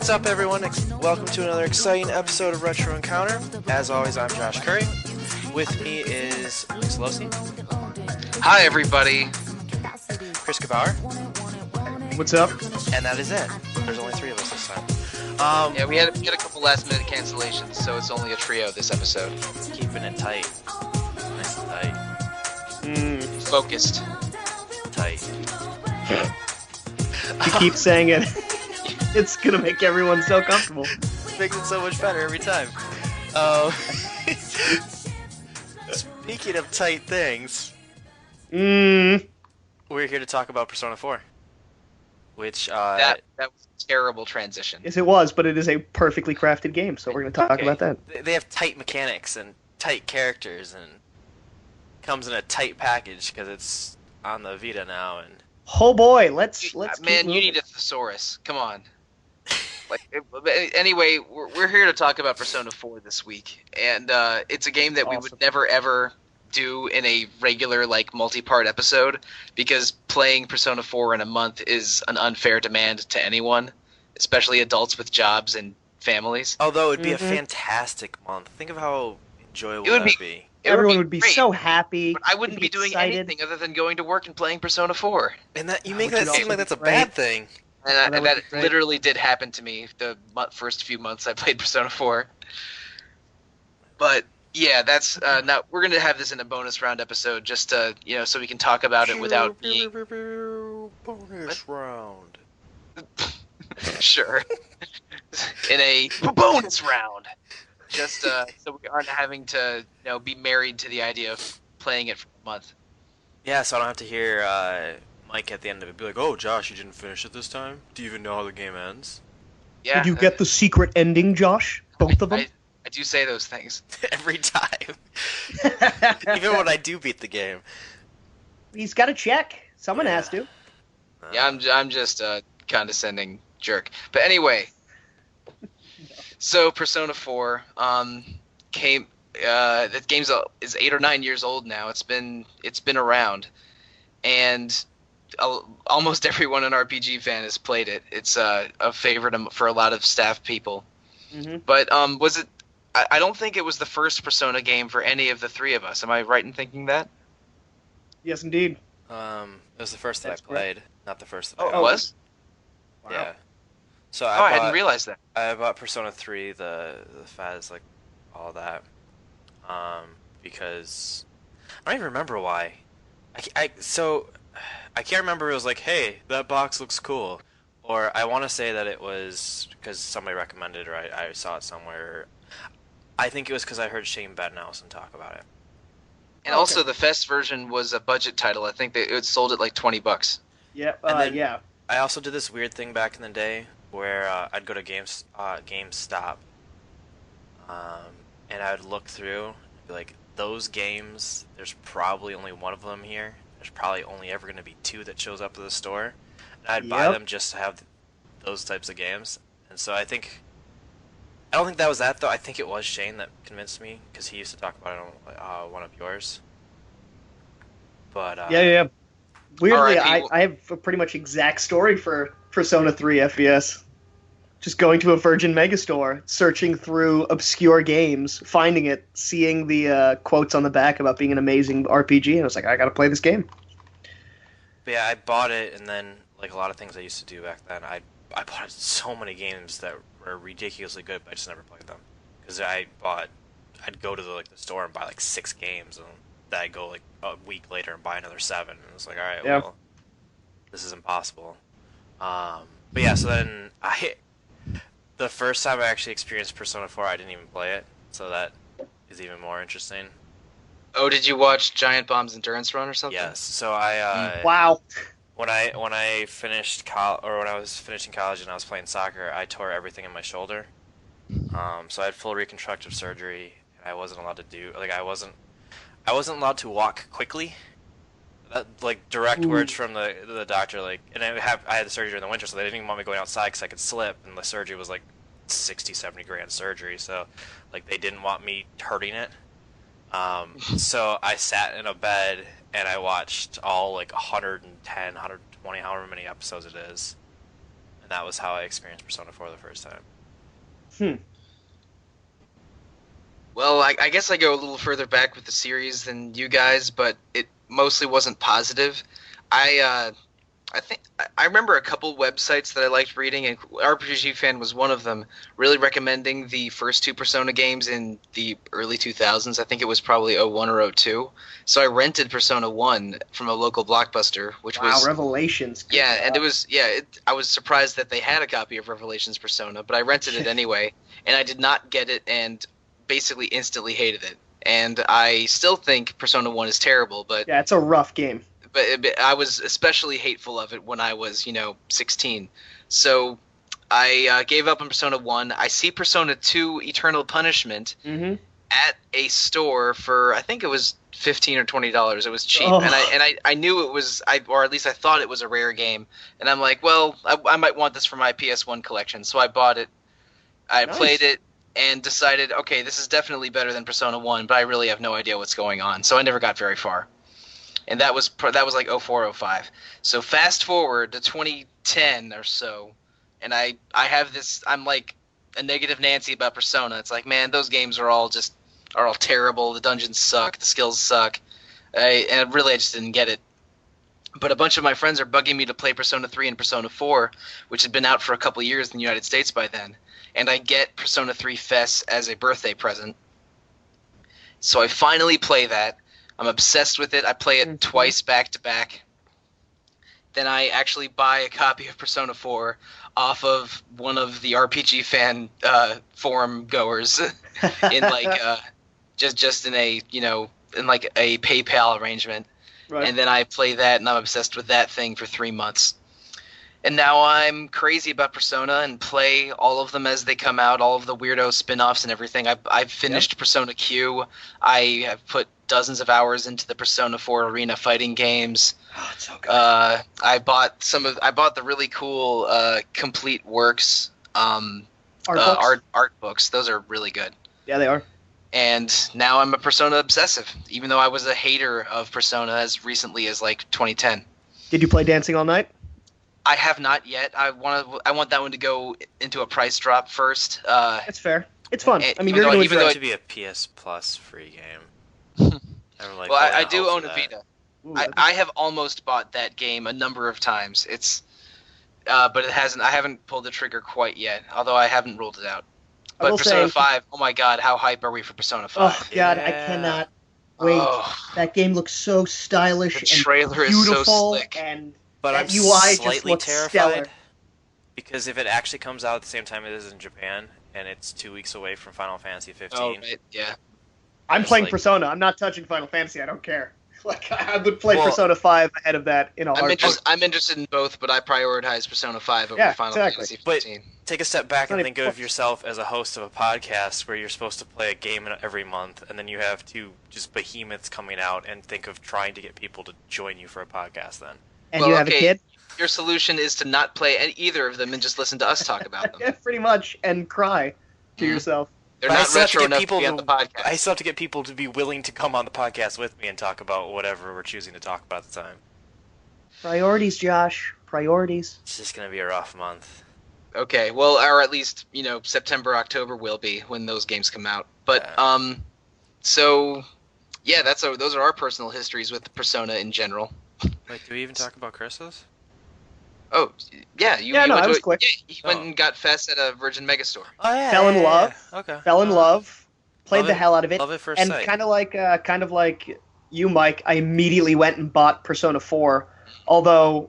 What's up, everyone? Welcome to another exciting episode of Retro Encounter. As always, I'm Josh Curry. With me is Sollosi. Hi, everybody. Chris Gebauer. What's up? And that is it. There's only three of us this time. Yeah, we had a couple last-minute cancellations, so it's only a trio this episode. Keeping it tight. Nice and tight. Focused. Tight. You keep saying it. It's gonna make everyone so comfortable. Makes it so much better every time. Speaking of tight things, we're here to talk about Persona 4. Which, that was a terrible transition. Yes, it was, but it is a perfectly crafted game, so we're gonna talk about that. They have tight mechanics and tight characters, and comes in a tight package because it's on the Vita now. And oh boy, let's. Man, you need a thesaurus. Come on. Anyway, we're here to talk about Persona 4 this week, and it's a game that we would never ever do in a regular multi-part episode, because playing Persona 4 in a month is an unfair demand to anyone, especially adults with jobs and families. Although it'd be a fantastic month. Think of how enjoyable it would that'd be. Everyone would be so happy. But I wouldn't be doing anything other than going to work and playing Persona 4. And that you make that seem like that's a bad thing. And that literally did happen to me the first few months I played Persona 4. But yeah, that's now we're gonna have this in a bonus round episode, just to so we can talk about it without being bonus round. Sure, in a bonus round, just so we aren't having to be married to the idea of playing it for a month. Yeah, so I don't have to hear Mike at the end of it be like, "Oh, Josh, you didn't finish it this time? Do you even know how the game ends?" Yeah. Did you get the secret ending, Josh? Both of them? I do say those things. Every time. Even when I do beat the game. He's got to check. Someone has to. Yeah, I'm just a condescending jerk. But anyway, so Persona 4 came. That game is 8 or 9 years old now. It's been around, and almost everyone an RPG fan has played it. It's a favorite for a lot of staff people. Mm-hmm. But was it? I don't think it was the first Persona game for any of the three of us. Am I right in thinking that? Yes, indeed. It was the first that I played, not the first that I got. It was? Wow. Yeah. So I hadn't realized that. I bought Persona 3, the FAS, all that, because I don't even remember why. I can't remember. It was like, hey, that box looks cool, or I want to say that it was because somebody recommended, or I saw it somewhere. I think it was because I heard Shane Bettenhausen talk about it. And also, the FES version was a budget title. I think it sold at $20. Yeah, yeah. I also did this weird thing back in the day where I'd go to GameStop, and I would look through and be like, those games, there's probably only one of them here. There's probably only ever going to be two that shows up at the store. And I'd buy them just to have those types of games. And so I don't think that was that, though. I think it was Shane that convinced me, because he used to talk about it on one of yours. But yeah. Weirdly, I have a pretty much exact story for Persona 3 FES. Just going to a Virgin Megastore, searching through obscure games, finding it, seeing the quotes on the back about being an amazing RPG, and I was like, I gotta play this game. But yeah, I bought it, and then, like a lot of things I used to do back then, I bought so many games that were ridiculously good, but I just never played them. Because I'd go to the store and buy 6 games, and then I'd go a week later and buy another 7, and it's like, alright, well, this is impossible. But yeah, so then the first time I actually experienced Persona 4, I didn't even play it, so that is even more interesting. Oh, did you watch Giant Bomb's Endurance Run or something? Yes. So I wow. When I finished when I was finishing college and I was playing soccer, I tore everything in my shoulder. So I had full reconstructive surgery, and I wasn't allowed to I wasn't allowed to walk quickly. That, direct words from the doctor, and I had the surgery in the winter, so they didn't even want me going outside because I could slip, and the surgery was 60-70 grand surgery, so they didn't want me hurting it. So I sat in a bed and I watched all 110, 120, however many episodes it is, and that was how I experienced Persona 4 the first time. Well, I guess I go a little further back with the series than you guys, but it mostly wasn't positive. I remember a couple websites that I liked reading, and RPG Fan was one of them, really recommending the first two Persona games in the early 2000s. I think it was probably 01 or 02. So I rented Persona 1 from a local Blockbuster, which was... Wow, Revelations. Good job. And it was... Yeah, I was surprised that they had a copy of Revelations Persona, but I rented it anyway, and I did not get it, and basically instantly hated it. And I still think Persona 1 is terrible, but... Yeah, it's a rough game. But I was especially hateful of it when I was, 16. So I gave up on Persona 1. I see Persona 2 Eternal Punishment at a store for, I think it was $15 or $20. It was cheap. Oh. And I knew it was, or at least I thought it was a rare game. And I'm like, well, I might want this for my PS1 collection. So I bought it. I played it and decided, okay, this is definitely better than Persona 1, but I really have no idea what's going on. So I never got very far. And that was like 04, 05. So fast forward to 2010 or so, and I have this. I'm like a negative Nancy about Persona. It's like, man, those games are all terrible. The dungeons suck. The skills suck. I just didn't get it. But a bunch of my friends are bugging me to play Persona 3 and Persona 4, which had been out for a couple of years in the United States by then. And I get Persona 3 FES as a birthday present. So I finally play that. I'm obsessed with it. I play it twice back to back. Then I actually buy a copy of Persona 4 off of one of the RPG Fan forum goers in like just in a in like a PayPal arrangement. Right. And then I play that, and I'm obsessed with that thing for 3 months. And now I'm crazy about Persona and play all of them as they come out, all of the weirdo spin-offs and everything. I've finished Persona Q. I have put dozens of hours into the Persona 4 arena fighting games. Oh, it's so good. I bought the really cool Complete Works art books. Those are really good. Yeah, they are. And now I'm a Persona obsessive, even though I was a hater of Persona as recently as like 2010. Did you play Dancing All Night? I have not yet. I want that one to go into a price drop first. That's fair. It's fun. I mean, you're going to be a PS Plus free game. I do own a Vita. Ooh, I have almost bought that game a number of times. It's, but it hasn't. I haven't pulled the trigger quite yet. Although I haven't ruled it out. But Persona 5. Oh my God, how hype are we for Persona 5? Oh God, I cannot wait. Oh. That game looks so stylish. The trailer and beautiful is so slick. But I'm UI slightly just terrified stellar. Because if it actually comes out at the same time it is in Japan, and it's 2 weeks away from Final Fantasy 15. Oh, right. Yeah. I'm playing Persona. I'm not touching Final Fantasy. I don't care. Like I would play Persona 5 ahead of that in a heartbeat. I'm interested in both, but I prioritize Persona 5 over Final Fantasy 15. But take a step back and think of yourself as a host of a podcast where you're supposed to play a game every month, and then you have two just behemoths coming out, and think of trying to get people to join you for a podcast then. And you have a kid? Your solution is to not play either of them and just listen to us talk about them. Yeah, pretty much, and cry to yourself. They're not retro enough to be on the podcast. I still have to get people to be willing to come on the podcast with me and talk about whatever we're choosing to talk about at the time. Priorities, Josh. Priorities. It's just going to be a rough month. Okay, well, or at least, September, October will be when those games come out. But, so, yeah, those are our personal histories with Persona in general. Wait, do we even talk about Chris's? Oh, yeah. I was quick. Yeah, he went and got FES at a Virgin Megastore. Oh, yeah. Fell in love. Okay. Fell in love. Played the hell out of it. Love it first and sight. kind of like you, Mike, I immediately went and bought Persona 4. Although,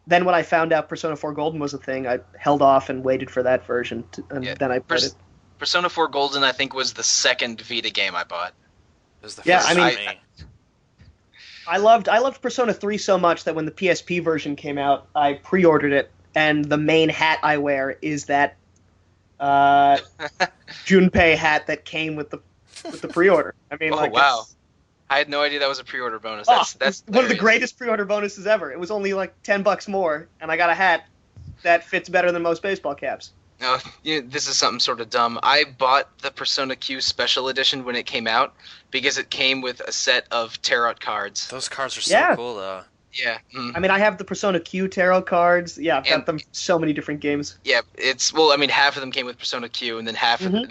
then when I found out Persona 4 Golden was a thing, I held off and waited for that version, then I played it. Persona 4 Golden, I think, was the second Vita game I bought. It was the first for me. I loved Persona 3 so much that when the PSP version came out, I pre-ordered it, and the main hat I wear is that Junpei hat that came with the pre-order. I mean, wow. I had no idea that was a pre-order bonus. That's one of the greatest pre-order bonuses ever. It was only like $10 more, and I got a hat that fits better than most baseball caps. No, this is something sort of dumb. I bought the Persona Q Special Edition when it came out because it came with a set of tarot cards. Those cards are so cool, though. Yeah. I mean, I have the Persona Q tarot cards. Yeah, I've got them for so many different games. Yeah, half of them came with Persona Q, and then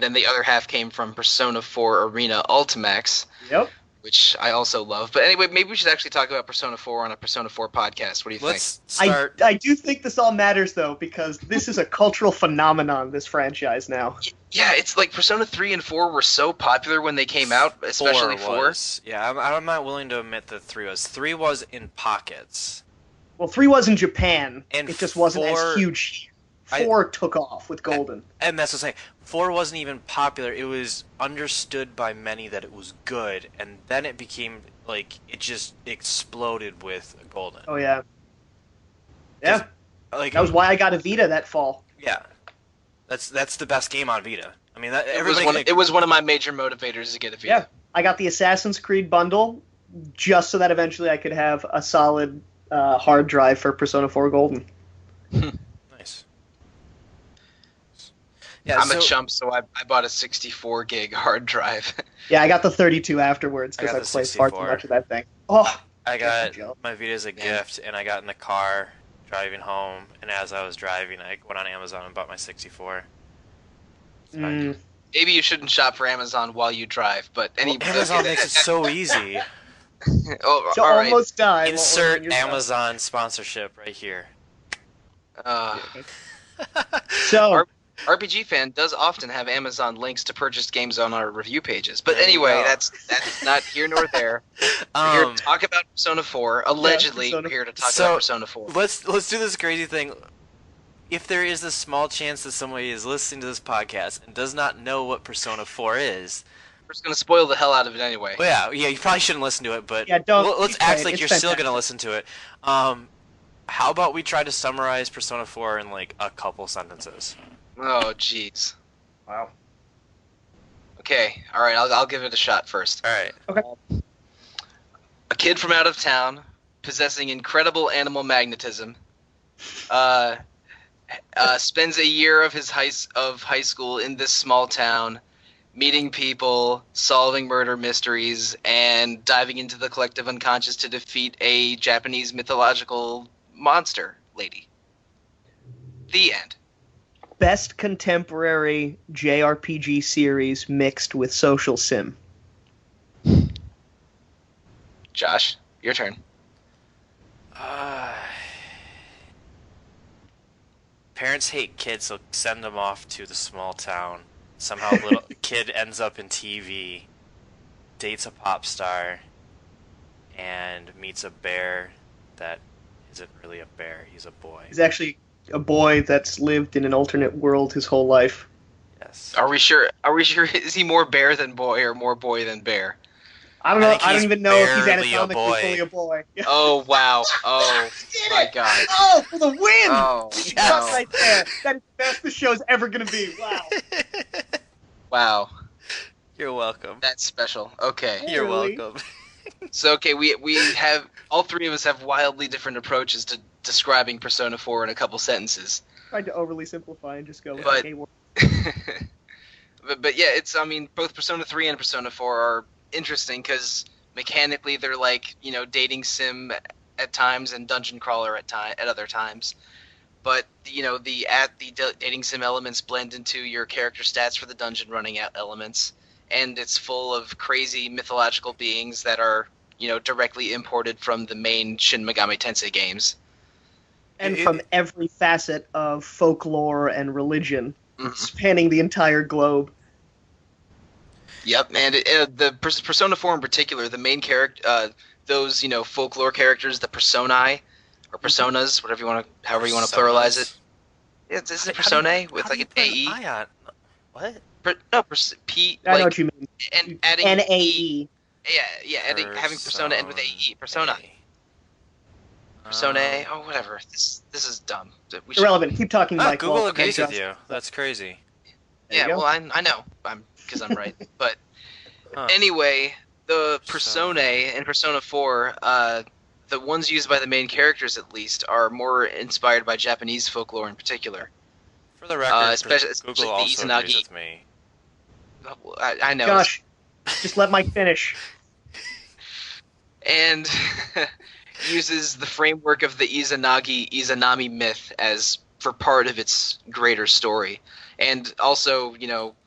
then the other half came from Persona 4 Arena Ultimax. Yep. Which I also love. But anyway, maybe we should actually talk about Persona 4 on a Persona 4 podcast. What do you think? Let's start. I do think this all matters, though, because this is a cultural phenomenon, this franchise now. Yeah, it's like Persona 3 and 4 were so popular when they came out, especially 4. Yeah, I'm not willing to admit that 3 was. 3 was in pockets. Well, 3 was in Japan. And it just wasn't as huge. 4 took off with Golden. And that's what I'm saying. 4 wasn't even popular. It was understood by many that it was good, and then it became, like, it just exploded with Golden. Oh, yeah. Yeah. Like, that was why I got a Vita that fall. Yeah. That's the best game on Vita. I mean, it was one of my major motivators to get a Vita. Yeah. I got the Assassin's Creed bundle just so that eventually I could have a solid hard drive for Persona 4 Golden. Nice. Yeah, I'm a chump, so I bought a 64 gig hard drive. Yeah, I got the 32 afterwards because I played far too much of that thing. Oh, I got my Vita as a gift, and I got in the car driving home, and as I was driving, I went on Amazon and bought my 64. Maybe you shouldn't shop for Amazon while you drive, but Amazon makes it so easy. Oh, so almost die. Insert Amazon sponsorship right here. So RPG Fan does often have Amazon links to purchased games on our review pages, but anyway, that's not here nor there. We're here to talk about Persona 4. Allegedly, we're here to talk about Persona 4. Let's do this crazy thing. If there is a small chance that somebody is listening to this podcast and does not know what Persona 4 is, we're just gonna spoil the hell out of it anyway. Well, yeah, you probably shouldn't listen to it, but let's act like you're still gonna listen to it. How about we try to summarize Persona 4 in like a couple sentences? Oh, jeez. Wow. Okay, all right. I'll give it a shot first. All right. Okay. A kid from out of town, possessing incredible animal magnetism, spends a year of his high school in this small town, meeting people, solving murder mysteries, and diving into the collective unconscious to defeat a Japanese mythological monster lady. The end. Best contemporary JRPG series mixed with social sim. Josh, your turn. Parents hate kids, so send them off to the small town. Somehow a little kid ends up in TV, dates a pop star, and meets a bear that isn't really a bear. He's a boy. He's actually a boy that's lived in an alternate world his whole life. Yes. Are we sure? Is he more bear than boy or more boy than bear? I don't know. I don't even know if he's anatomically fully a boy. Oh wow! Oh my god! Oh, for the win! Oh, no. Right there. That's the best the show's ever gonna be. Wow. Wow. You're welcome. That's special. Okay. You're welcome. So okay, we have all three of us have wildly different approaches to describing Persona 4 in a couple sentences. Tried to overly simplify and just go with a word. But yeah, both Persona 3 and Persona 4 are interesting because mechanically they're like, dating sim at times and dungeon crawler at other times. But the dating sim elements blend into your character stats for the dungeon running elements, and it's full of crazy mythological beings that are directly imported from the main Shin Megami Tensei games. And from every facet of folklore and religion, spanning the entire globe. Yep, and the Persona 4 in particular, the main character, those folklore characters, the personae or personas, however you want to pluralize it. Yeah, is it personae with like an AE? What? P. I know what you mean. And adding NAE. Yeah, having persona end with AE. Persona. Personae. Oh, whatever. This is dumb. Irrelevant. Keep talking, Mike. Google agrees with you. That's crazy. Yeah, well, I know. Because I'm right. But anyway, the personae in Persona 4, the ones used by the main characters at least, are more inspired by Japanese folklore in particular. For the record, especially Google the also Izanagi. agrees with me. I know. Gosh, just let Mike finish. And uses the framework of the Izanagi-Izanami myth as for part of its greater story, and also,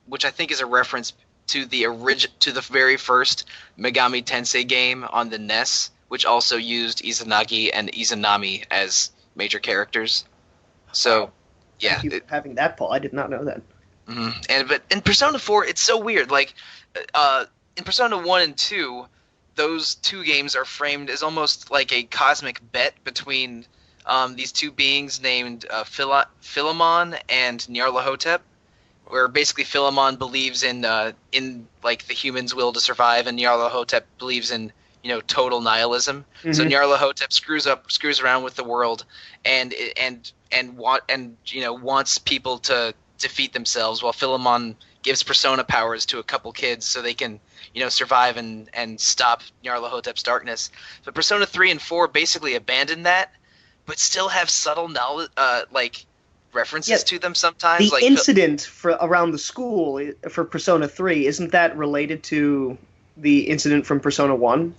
which I think is a reference to the very first Megami Tensei game on the NES, which also used Izanagi and Izanami as major characters. So, yeah. Thank you for having that, Paul. I did not know that. But in Persona 4, it's so weird. Like, in Persona 1 and 2, those two games are framed as almost like a cosmic bet between these two beings named Philemon and Nyarlathotep, where basically Philemon believes in like the human's will to survive, and Nyarlathotep believes in total nihilism. Mm-hmm. So Nyarlathotep screws around with the world, and wants people to defeat themselves, while Philemon gives persona powers to a couple kids so they can survive and stop Nyarlathotep's darkness. But Persona 3 and 4 basically abandon that, but still have subtle knowledge, like references to them sometimes. The incident around the school for Persona 3, isn't that related to the incident from Persona 1?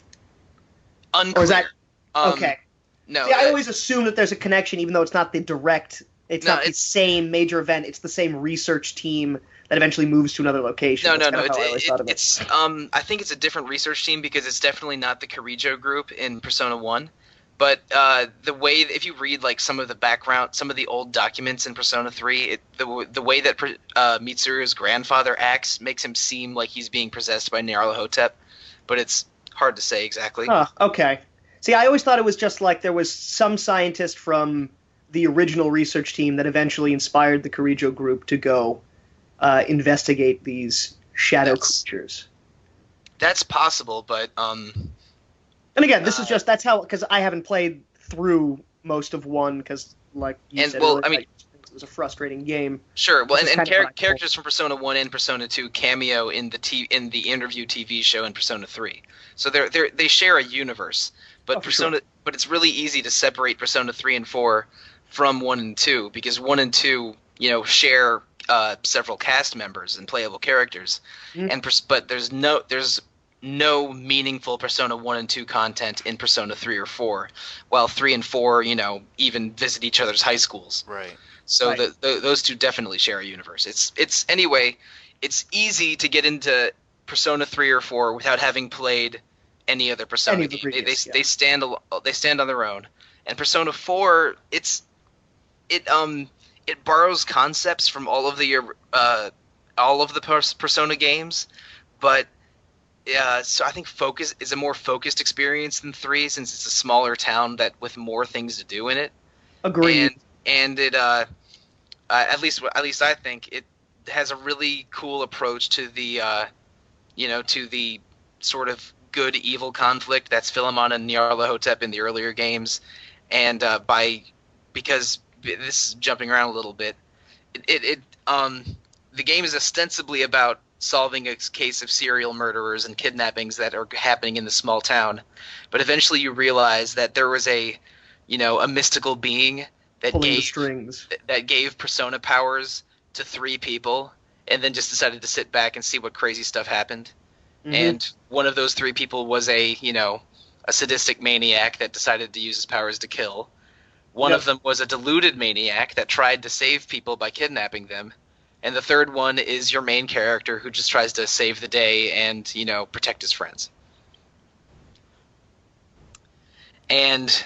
Unclear. Or is that okay? No. See, I always assume that there's a connection, even though it's not the direct. It's not the same major event. It's the same research team that eventually moves to another location. No. It's I think it's a different research team, because it's definitely not the Kirijo group in Persona 1. But the way, if you read like some of the background, some of the old documents in Persona 3, the way that Mitsuru's grandfather acts makes him seem like he's being possessed by Nyarlathotep, but it's hard to say exactly. Oh, okay. See, I always thought it was just like there was some scientist from the original research team that eventually inspired the Kirijo group to go investigate these shadow creatures. That's possible, but and again, this is just, that's how, because I haven't played through most of 1, because like you said, it was a frustrating game. Sure, well, and characters from Persona 1 and Persona 2 cameo in the interview TV show in Persona 3, so they share a universe. But but it's really easy to separate Persona 3 and 4 from 1 and 2, because 1 and 2 share several cast members and playable characters, but there's no meaningful Persona 1 and 2 content in Persona 3 or 4, while 3 and 4, even visit each other's high schools. Right. So right. Those two definitely share a universe. It's easy to get into Persona 3 or 4 without having played any other Persona game. They stand on their own. And Persona 4, it borrows concepts from all of the Persona games, but so I think Focus is a more focused experience than 3, since it's a smaller town with more things to do in it. Agreed. And it at least I think it has a really cool approach to the to the sort of good evil conflict that's Philemon and Nyarlathotep in the earlier games, and because this is jumping around a little bit, the game is ostensibly about solving a case of serial murderers and kidnappings that are happening in the small town, but eventually you realize that there was a mystical being that gave persona powers to 3 people, and then just decided to sit back and see what crazy stuff happened. Mm-hmm. And one of those 3 people was a sadistic maniac that decided to use his powers to kill. One of them was a deluded maniac that tried to save people by kidnapping them. And the third one is your main character, who just tries to save the day and, protect his friends. And,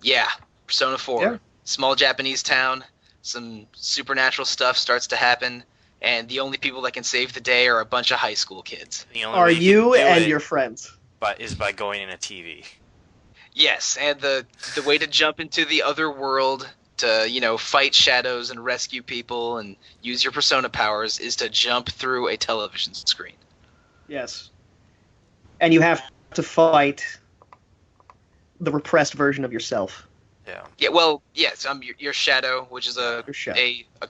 yeah, Persona 4. Yeah. Small Japanese town, some supernatural stuff starts to happen, and the only people that can save the day are a bunch of high school kids. Are you and your friends. Is by going in a TV. Yes, and the way to jump into the other world to, fight shadows and rescue people and use your persona powers is to jump through a television screen. Yes. And you have to fight the repressed version of yourself. Yeah. Yeah. Well, yes. Your shadow, which is a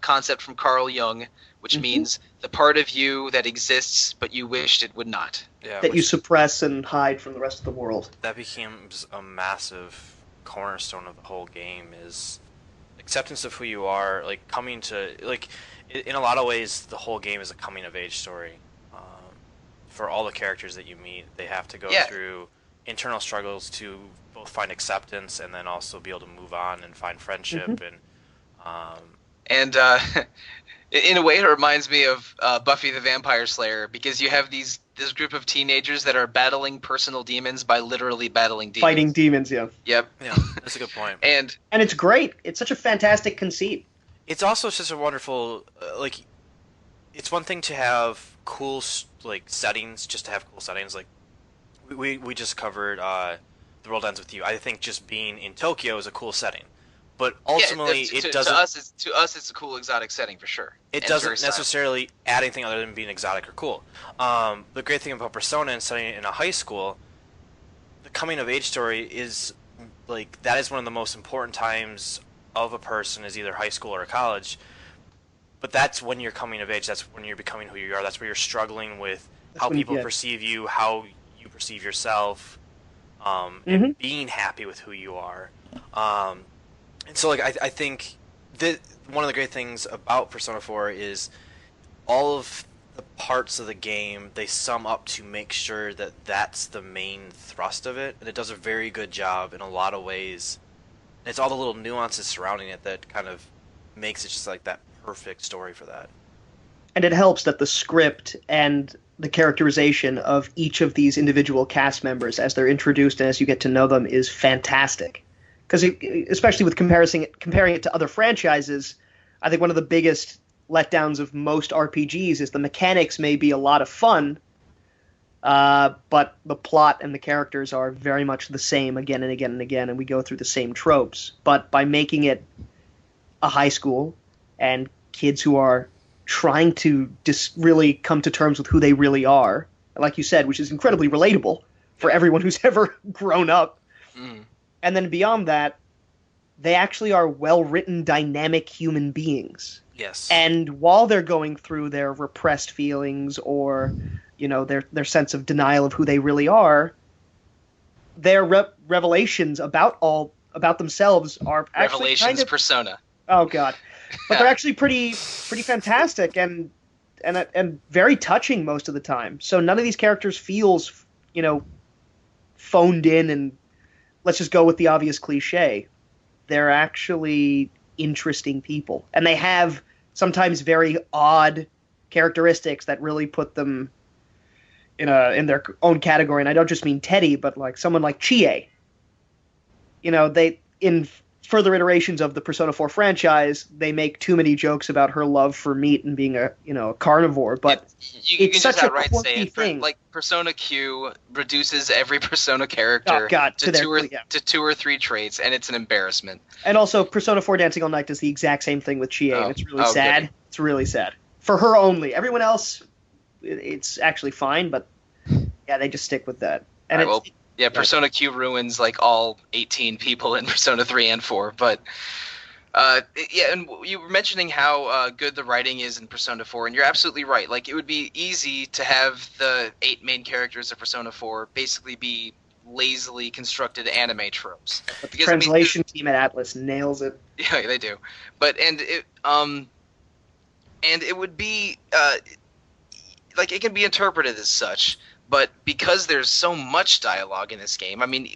concept from Carl Jung, which means the part of you that exists but you wished it would not. Yeah. That you suppress and hide from the rest of the world. That becomes a massive cornerstone of the whole game, is acceptance of who you are, like coming to, like, in a lot of ways the whole game is a coming of age story. For all the characters that you meet, they have to go through internal struggles to both find acceptance and then also be able to move on and find friendship Mhm. and um, And in a way, it reminds me of Buffy the Vampire Slayer, because you have this group of teenagers that are battling personal demons by literally battling demons. Fighting demons, yeah. Yep. yeah, that's a good point. And And it's great. It's such a fantastic conceit. It's also just a wonderful like. It's one thing to have cool like settings, just to have cool settings. Like we just covered The World Ends with You. I think just being in Tokyo is a cool setting, but ultimately it doesn't. To us, it's a cool exotic setting for sure. It And doesn't very silent. necessarily add anything other than being exotic or cool. The great thing about Persona and setting it in a high school, the coming of age story is like that is one of the most important times of a person is either high school or college. But that's when you're coming of age. That's when you're becoming who you are. That's where you're struggling with That's how when people yeah. perceive you, how you perceive yourself, Mhm. and being happy with who you are. And so, like, I think that one of the great things about Persona 4 is all of the parts of the game they sum up to make sure that that's the main thrust of it, and it does a very good job in a lot of ways. And it's all the little nuances surrounding it that kind of makes it just like that perfect story for that. And it helps that the script and the characterization of each of these individual cast members as they're introduced and as you get to know them is fantastic. Because especially with comparing it to other franchises, I think one of the biggest letdowns of most RPGs is the mechanics may be a lot of fun, but the plot and the characters are very much the same again and again and again, and we go through the same tropes. But by making it a high school and kids who are trying to really come to terms with who they really are, like you said, which is incredibly relatable for everyone who's ever grown up. Mm. And then beyond that, they actually are well-written, dynamic human beings. Yes. And while they're going through their repressed feelings or, you know, their sense of denial of who they really are, their revelations about themselves are actually Revelations kind of, Persona. oh god, but they're actually pretty fantastic and very touching most of the time. So none of these characters feels, you know, phoned in and let's just go with the obvious cliche. They're actually interesting people, and they have sometimes very odd characteristics that really put them in their own category. And I don't just mean Teddie, but like someone like Chie. You know, they in further iterations of the Persona 4 franchise, they make too many jokes about her love for meat and being a carnivore, but you it's can such just a outright quirky say it. thing. Like Persona Q reduces every Persona character Oh, God, to yeah. two or three traits, and it's an embarrassment. And also, Persona 4 Dancing All Night does the exact same thing with Chie, and it's really sad. Goody. It's really sad. For her only. Everyone else, it's actually fine, but yeah, they just stick with that. And All right, yeah, Persona Q ruins like all 18 people in Persona 3 and 4, but yeah, and you were mentioning how good the writing is in Persona 4, and you're absolutely right. Like, it would be easy to have the 8 main characters of Persona 4 basically be lazily constructed anime tropes. But the Because, translation team at Atlas nails it. Yeah, they do. But and it would be like it can be interpreted as such, but because there's so much dialogue in this game, I mean,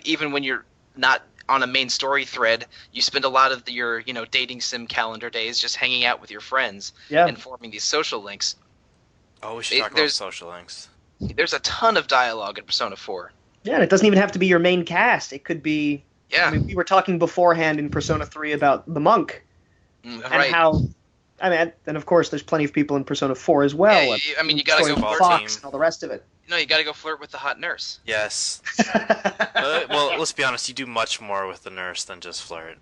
even when you're not on a main story thread, you spend a lot of your dating sim calendar days just hanging out with your friends and forming these social links. Oh, we should talk about social links. There's a ton of dialogue in Persona 4. Yeah, and it doesn't even have to be your main cast. It could be. Yeah. I mean, we were talking beforehand in Persona 3 about the monk and Right. how. I mean, and of course, there's plenty of people in Persona 4 as well. Yeah, I mean, you gotta go flirt Fox team. and all the rest of it. No, you gotta go flirt with the hot nurse. Yes. Well, let's be honest. You do much more with the nurse than just flirt.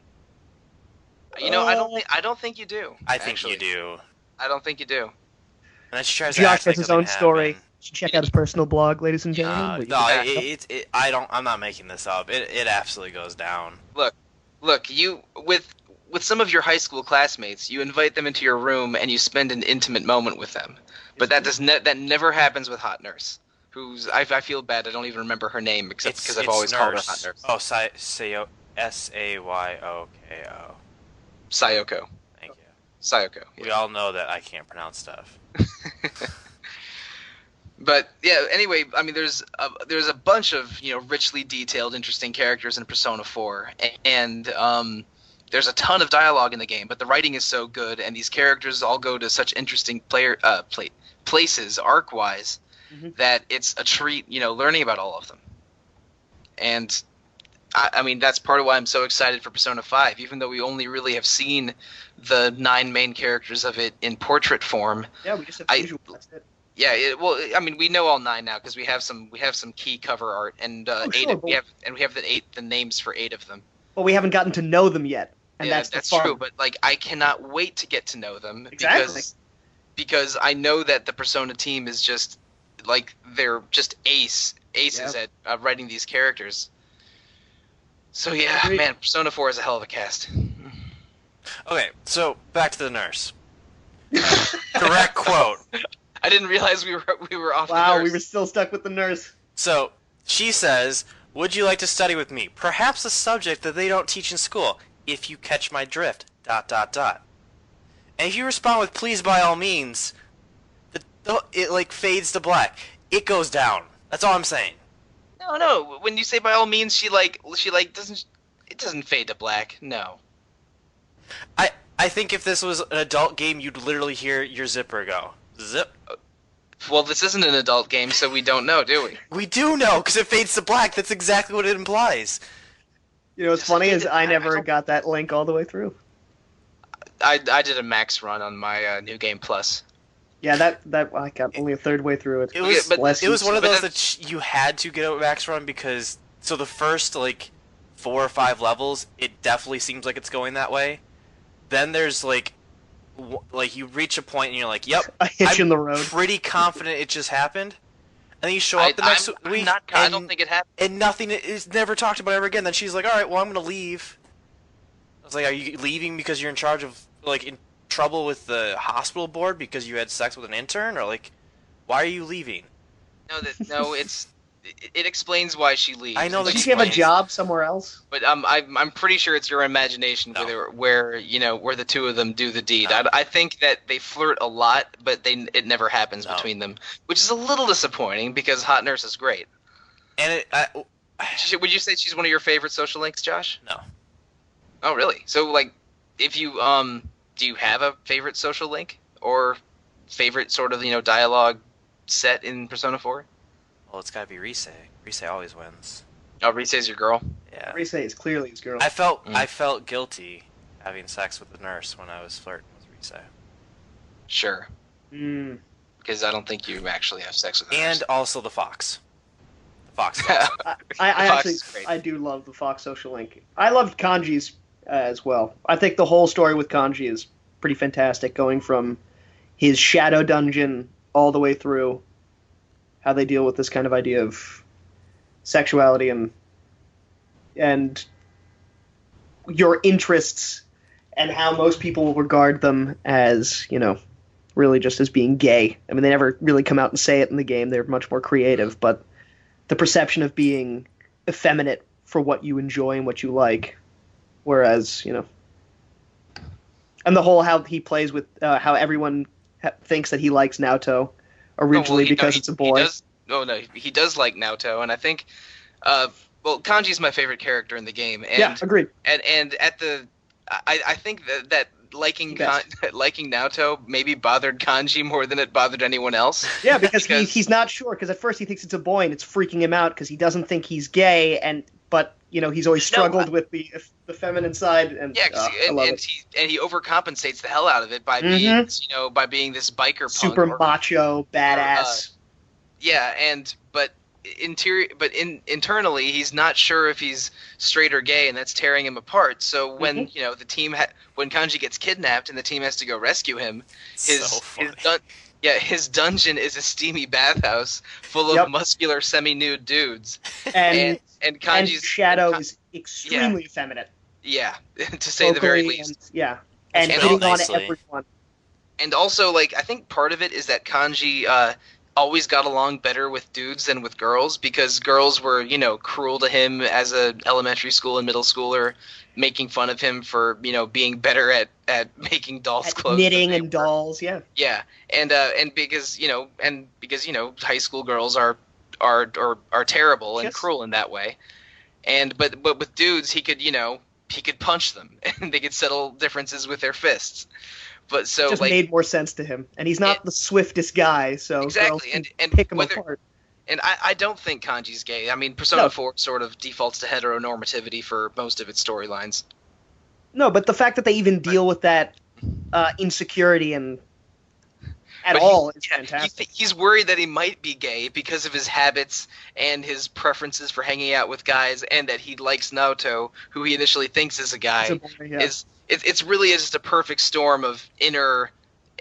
I don't think you do. I think actually. you do. I don't think you do. And then she tries to Josh act has like his nothing own story. happened. You should check out his personal blog, ladies and gentlemen. No, I don't. I'm not making this up. It absolutely goes down. Look, you with some of your high school classmates, you invite them into your room and you spend an intimate moment with them. But that never happens with Hot Nurse, who's I feel bad. I don't even remember her name except because I've always called her Hot Nurse. Oh, Sayoko. Sayoko. Thank you. Sayoko. We all know that I can't pronounce stuff. But yeah, anyway, I mean, there's a bunch of richly detailed, interesting characters in Persona 4, and there's a ton of dialogue in the game. But the writing is so good, and these characters all go to such interesting places arc-wise that it's a treat, learning about all of them. And I mean, that's part of why I'm so excited for Persona 5, even though we only really have seen the 9 main characters of it in portrait form. Yeah, we just have visual. That's it. Yeah, well, I mean, we know all 9 now because we have some key cover art, and we have the names for 8 of them. But we haven't gotten to know them yet, and yeah, that's true. But like, I cannot wait to get to know them exactly. because I know that the Persona team is just like they're just aces at writing these characters. So yeah, man, Persona 4 is a hell of a cast. Okay, so back to the nurse. Direct quote. I didn't realize we were off. Wow, the nurse. we were still stuck with the nurse. So she says, "Would you like to study with me? Perhaps a subject that they don't teach in school. If you catch my drift. ... And if you respond with please by all means, it like fades to black. It goes down. That's all I'm saying." No. When you say by all means, she doesn't fade to black. No. I think if this was an adult game, you'd literally hear your zipper go zip. Well, this isn't an adult game, so we don't know, do we? We do know because it fades to black. That's exactly what it implies. What's funny is I never got that link all the way through. I did a max run on my New Game Plus. Yeah, that I got only a third way through it. It was one of those that you had to get a max run because the first like 4 or 5 levels, it definitely seems like it's going that way. Then there's like you reach a point and you're like, "Yep, a hitch in the road." Pretty confident it just happened." And then you show up the next week. I don't think it happened. And nothing is never talked about ever again. Then she's like, "All right, well, I'm gonna leave." I was like, "Are you leaving because you're in charge of in trouble with the hospital board because you had sex with an intern, or like, why are you leaving?" It explains why she leaves. I know that Did she have a job somewhere else? But I'm pretty sure it's your imagination where the two of them do the deed. No. I think that they flirt a lot, but it never happens between them, which is a little disappointing because Hot Nurse is great. And would you say she's one of your favorite social links, Josh? No. Oh, really? So if you do you have a favorite social link or favorite sort of dialogue set in Persona 4? Well, it's gotta be Rise. Rise always wins. Oh, Rise's your girl? Yeah. Rise is clearly his girl. I felt guilty having sex with the nurse when I was flirting with Rise. Sure. Because I don't think you actually have sex with her. And also the fox. The fox. I do love the Fox social link. I loved Kanji's as well. I think the whole story with Kanji is pretty fantastic, going from his shadow dungeon all the way through. How they deal with this kind of idea of sexuality and your interests, and how most people regard them as, really just as being gay. I mean, they never really come out and say it in the game. They're much more creative, but the perception of being effeminate for what you enjoy and what you like, whereas, and the whole how he plays with how everyone thinks that he likes Naoto. Originally, because it's a boy. He does like Naoto, and I think, Kanji's my favorite character in the game. And, yeah, agreed. And at the, I think that liking Naoto maybe bothered Kanji more than it bothered anyone else. Yeah, because he's not sure. Because at first he thinks it's a boy, and it's freaking him out because he doesn't think he's gay, but he's always struggled with the feminine side, and he overcompensates the hell out of it by being being this biker punk, super macho badass. But internally he's not sure if he's straight or gay, and that's tearing him apart. So when the team when Kanji gets kidnapped and the team has to go rescue him, his dungeon is a steamy bathhouse full of muscular semi-nude dudes, and Kanji's shadow is extremely effeminate. Yeah, to say the very least. And hitting on everyone. And also, I think part of it is that Kanji always got along better with dudes than with girls because girls were, cruel to him as a elementary school and middle schooler, making fun of him for, being better at making dolls clothes. Knitting and dolls, yeah. Yeah. And because, high school girls are terrible and cruel in that way. But with dudes, he could punch them and they could settle differences with their fists. But so it just made more sense to him, and he's not the swiftest guy, so exactly, and pick him apart. And I don't think Kanji's gay. I mean, Persona 4 sort of defaults to heteronormativity for most of its storylines. No, but the fact that they even deal with that insecurity and is fantastic. He's worried that he might be gay because of his habits and his preferences for hanging out with guys, and that he likes Naoto, who he initially thinks is a guy. It's really just a perfect storm of inner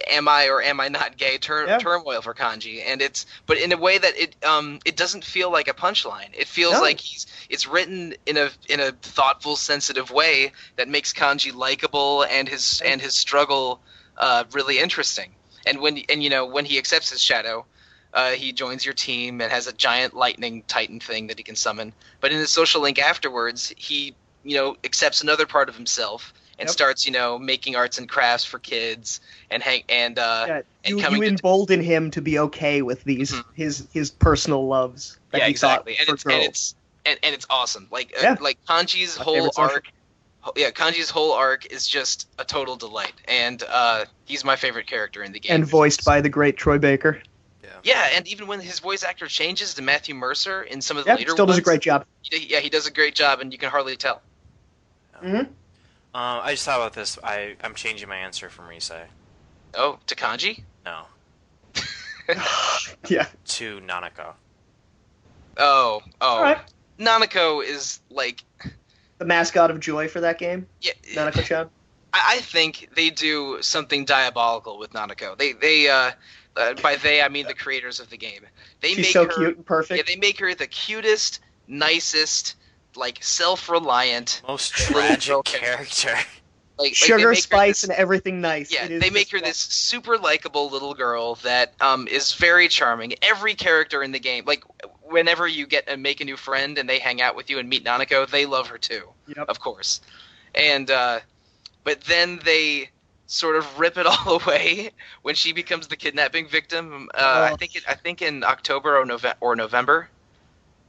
am I or am I not gay turmoil for Kanji, but in a way that it doesn't feel like a punchline. It feels like it's written in a thoughtful, sensitive way that makes Kanji likable and his struggle really interesting. And when he accepts his shadow, he joins your team and has a giant lightning titan thing that he can summon. But in his social link afterwards, he accepts another part of himself and starts making arts and crafts for kids you embolden him to be okay with these his personal loves. Exactly, and it's awesome. Like Kanji's whole arc. Yeah, Kanji's whole arc is just a total delight, and he's my favorite character in the game. And voiced by the great Troy Baker. Yeah, and even when his voice actor changes to Matthew Mercer in some of the later still does a great job. He does a great job, and you can hardly tell. Mm-hmm. I just thought about this. I'm changing my answer from Risei. Oh, to Kanji? No. Yeah. To Nanako. Oh. All right. Nanako is like the mascot of joy for that game. Yeah. Nanako-chan. I think they do something diabolical with Nanako. They by they I mean the creators of the game. She's so cute and perfect. Yeah, they make her the cutest, nicest, like self-reliant, most tragic character. Like sugar, spice, and everything nice. Yeah, they make her this super likable little girl that is very charming. Every character in the game, like whenever you make a new friend and they hang out with you and meet Nanako, they love her too, of course. And but then they sort of rip it all away when she becomes the kidnapping victim. I think in October or November.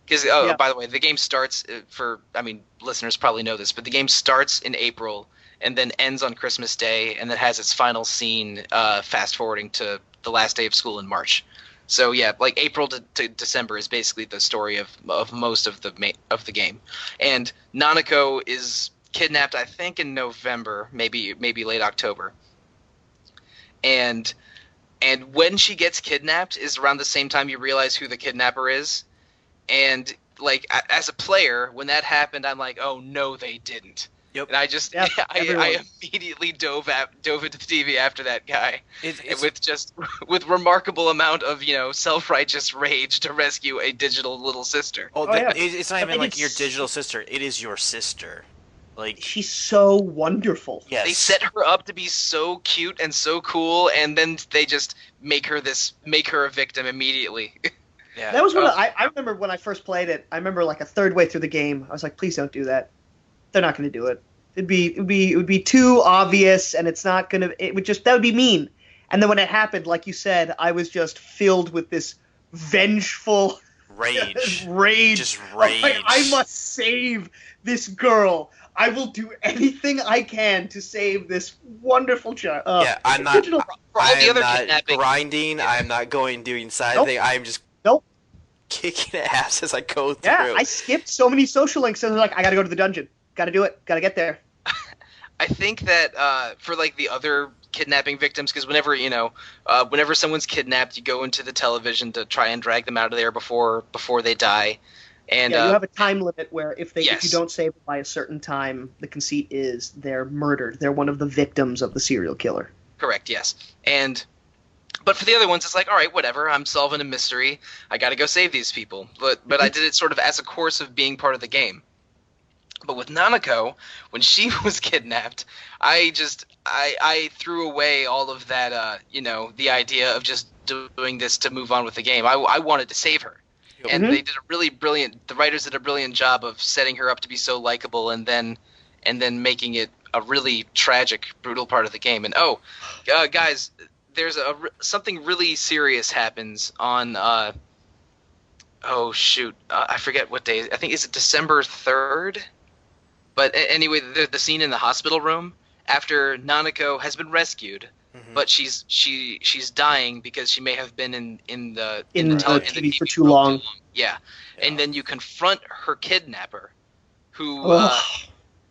Because by the way, the game starts listeners probably know this, but the game starts in April and then ends on Christmas Day, and then has its final scene fast forwarding to the last day of school in March. So yeah, like April to December is basically the story of most of the game, and Nanako is kidnapped, I think, in November, maybe late October, and when she gets kidnapped is around the same time you realize who the kidnapper is. And like as a player, when that happened, I'm like, oh no, they didn't. Yep. And I just I immediately dove into the TV after that guy, with remarkable amount of self-righteous rage to rescue a digital little sister. It's not even like your digital sister; it is your sister. Like she's so wonderful. Yes. They set her up to be so cute and so cool, and then they just make her a victim immediately. Yeah. That was I remember when I first played it. I remember like a third way through the game, I was like, please don't do that. They're not going to do it. It would be too obvious, and that would be mean. And then when it happened, like you said, I was just filled with this vengeful rage. Just rage. Like, I must save this girl. I will do anything I can to save this wonderful child. I'm not. I'm not grinding. Yeah. I'm not doing side thing. I'm just kicking ass as I go through. Yeah, I skipped so many social links. So I was like, I gotta go to the dungeon. Gotta do it. Gotta get there. I think that for like the other kidnapping victims, because whenever someone's kidnapped, you go into the television to try and drag them out of there before they die. And you have a time limit where if you don't save them by a certain time, the conceit is they're murdered. They're one of the victims of the serial killer. Correct. Yes. But for the other ones, it's like, all right, whatever. I'm solving a mystery. I got to go save these people. But I did it sort of as a course of being part of the game. But with Nanako, when she was kidnapped, I threw away all of that, the idea of just doing this to move on with the game. I wanted to save her. And they did a really brilliant. The writers did a brilliant job of setting her up to be so likable, and then making it a really tragic, brutal part of the game. And guys, there's something really serious happens on. I forget what day. I think is it December 3rd. But anyway, the scene in the hospital room after Nanako has been rescued, but she's dying because she may have been in the TV for too long. Yeah, and then you confront her kidnapper, who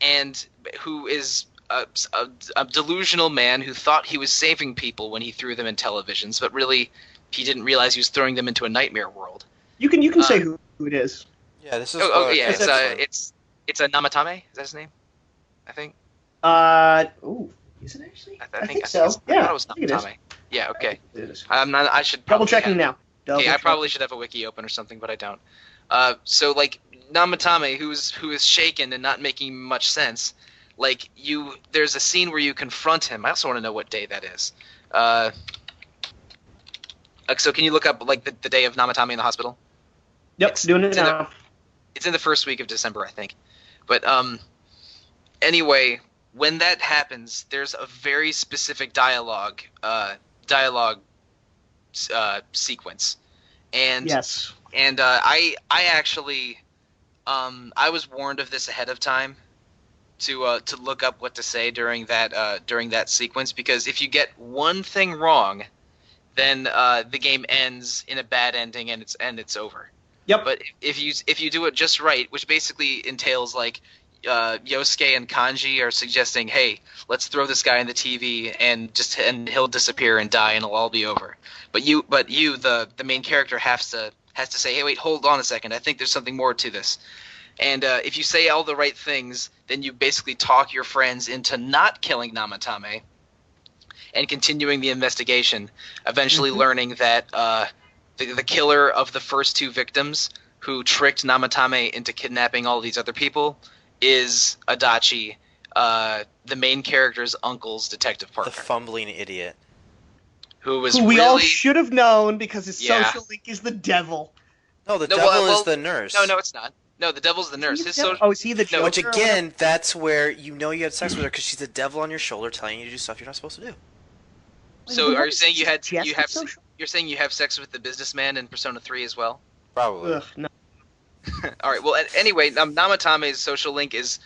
is a delusional man who thought he was saving people when he threw them in televisions, but really he didn't realize he was throwing them into a nightmare world. You can say who it is. Yeah, this is. It's a Namatame. Is that his name? I think. Is it actually? I think so. I thought it was Namatame. Yeah. Okay. I should double checking now. I probably should have a wiki open or something, but I don't. So like Namatame, who is shaken and not making much sense. Like there's a scene where you confront him. I also want to know what day that is. So can you look up like the day of Namatame in the hospital? Yep, doing it now. It's in the first week of December, I think. But anyway, when that happens, there's a very specific dialogue sequence, and yes, and I actually I was warned of this ahead of time to look up what to say during that sequence, because if you get one thing wrong, then the game ends in a bad ending and it's over. Yep. But if you do it just right, which basically entails like Yosuke and Kanji are suggesting, hey, let's throw this guy in the TV and he'll disappear and die and it'll all be over. But you the main character has to say, hey, wait, hold on a second. I think there's something more to this. And if you say all the right things, then you basically talk your friends into not killing Namatame and continuing the investigation, eventually learning that the killer of the first two victims who tricked Namatame into kidnapping all these other people is Adachi, the main character's uncle's detective partner. The fumbling idiot. Who we all should have known because his social link is the devil. No, the devil is the nurse. No, it's not. No, the devil's the nurse. Is he the Joker? Which again, that's where you had sex with her because she's the devil on your shoulder telling you to do stuff you're not supposed to do. So are you saying you're saying you have sex with the businessman in Persona 3 as well? Probably. Ugh, no. All right. Well, anyway, Namatame's social link is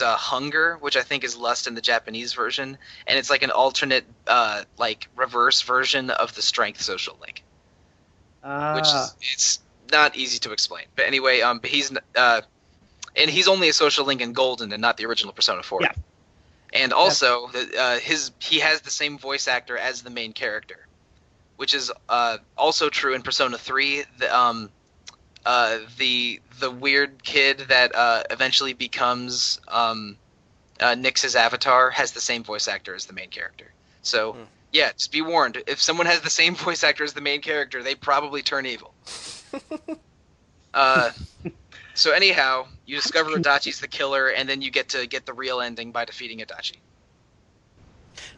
hunger, which I think is lust in the Japanese version, and it's like an alternate, like reverse version of the strength social link, which it's not easy to explain. But anyway, he's only a social link in Golden and not the original Persona 4. Yeah. And also, he has the same voice actor as the main character, which is also true in Persona 3. The weird kid that eventually becomes Nyx's avatar has the same voice actor as the main character. So yeah, just be warned. If someone has the same voice actor as the main character, they probably turn evil. So anyhow, you discover Adachi's the killer, and then you get the real ending by defeating Adachi.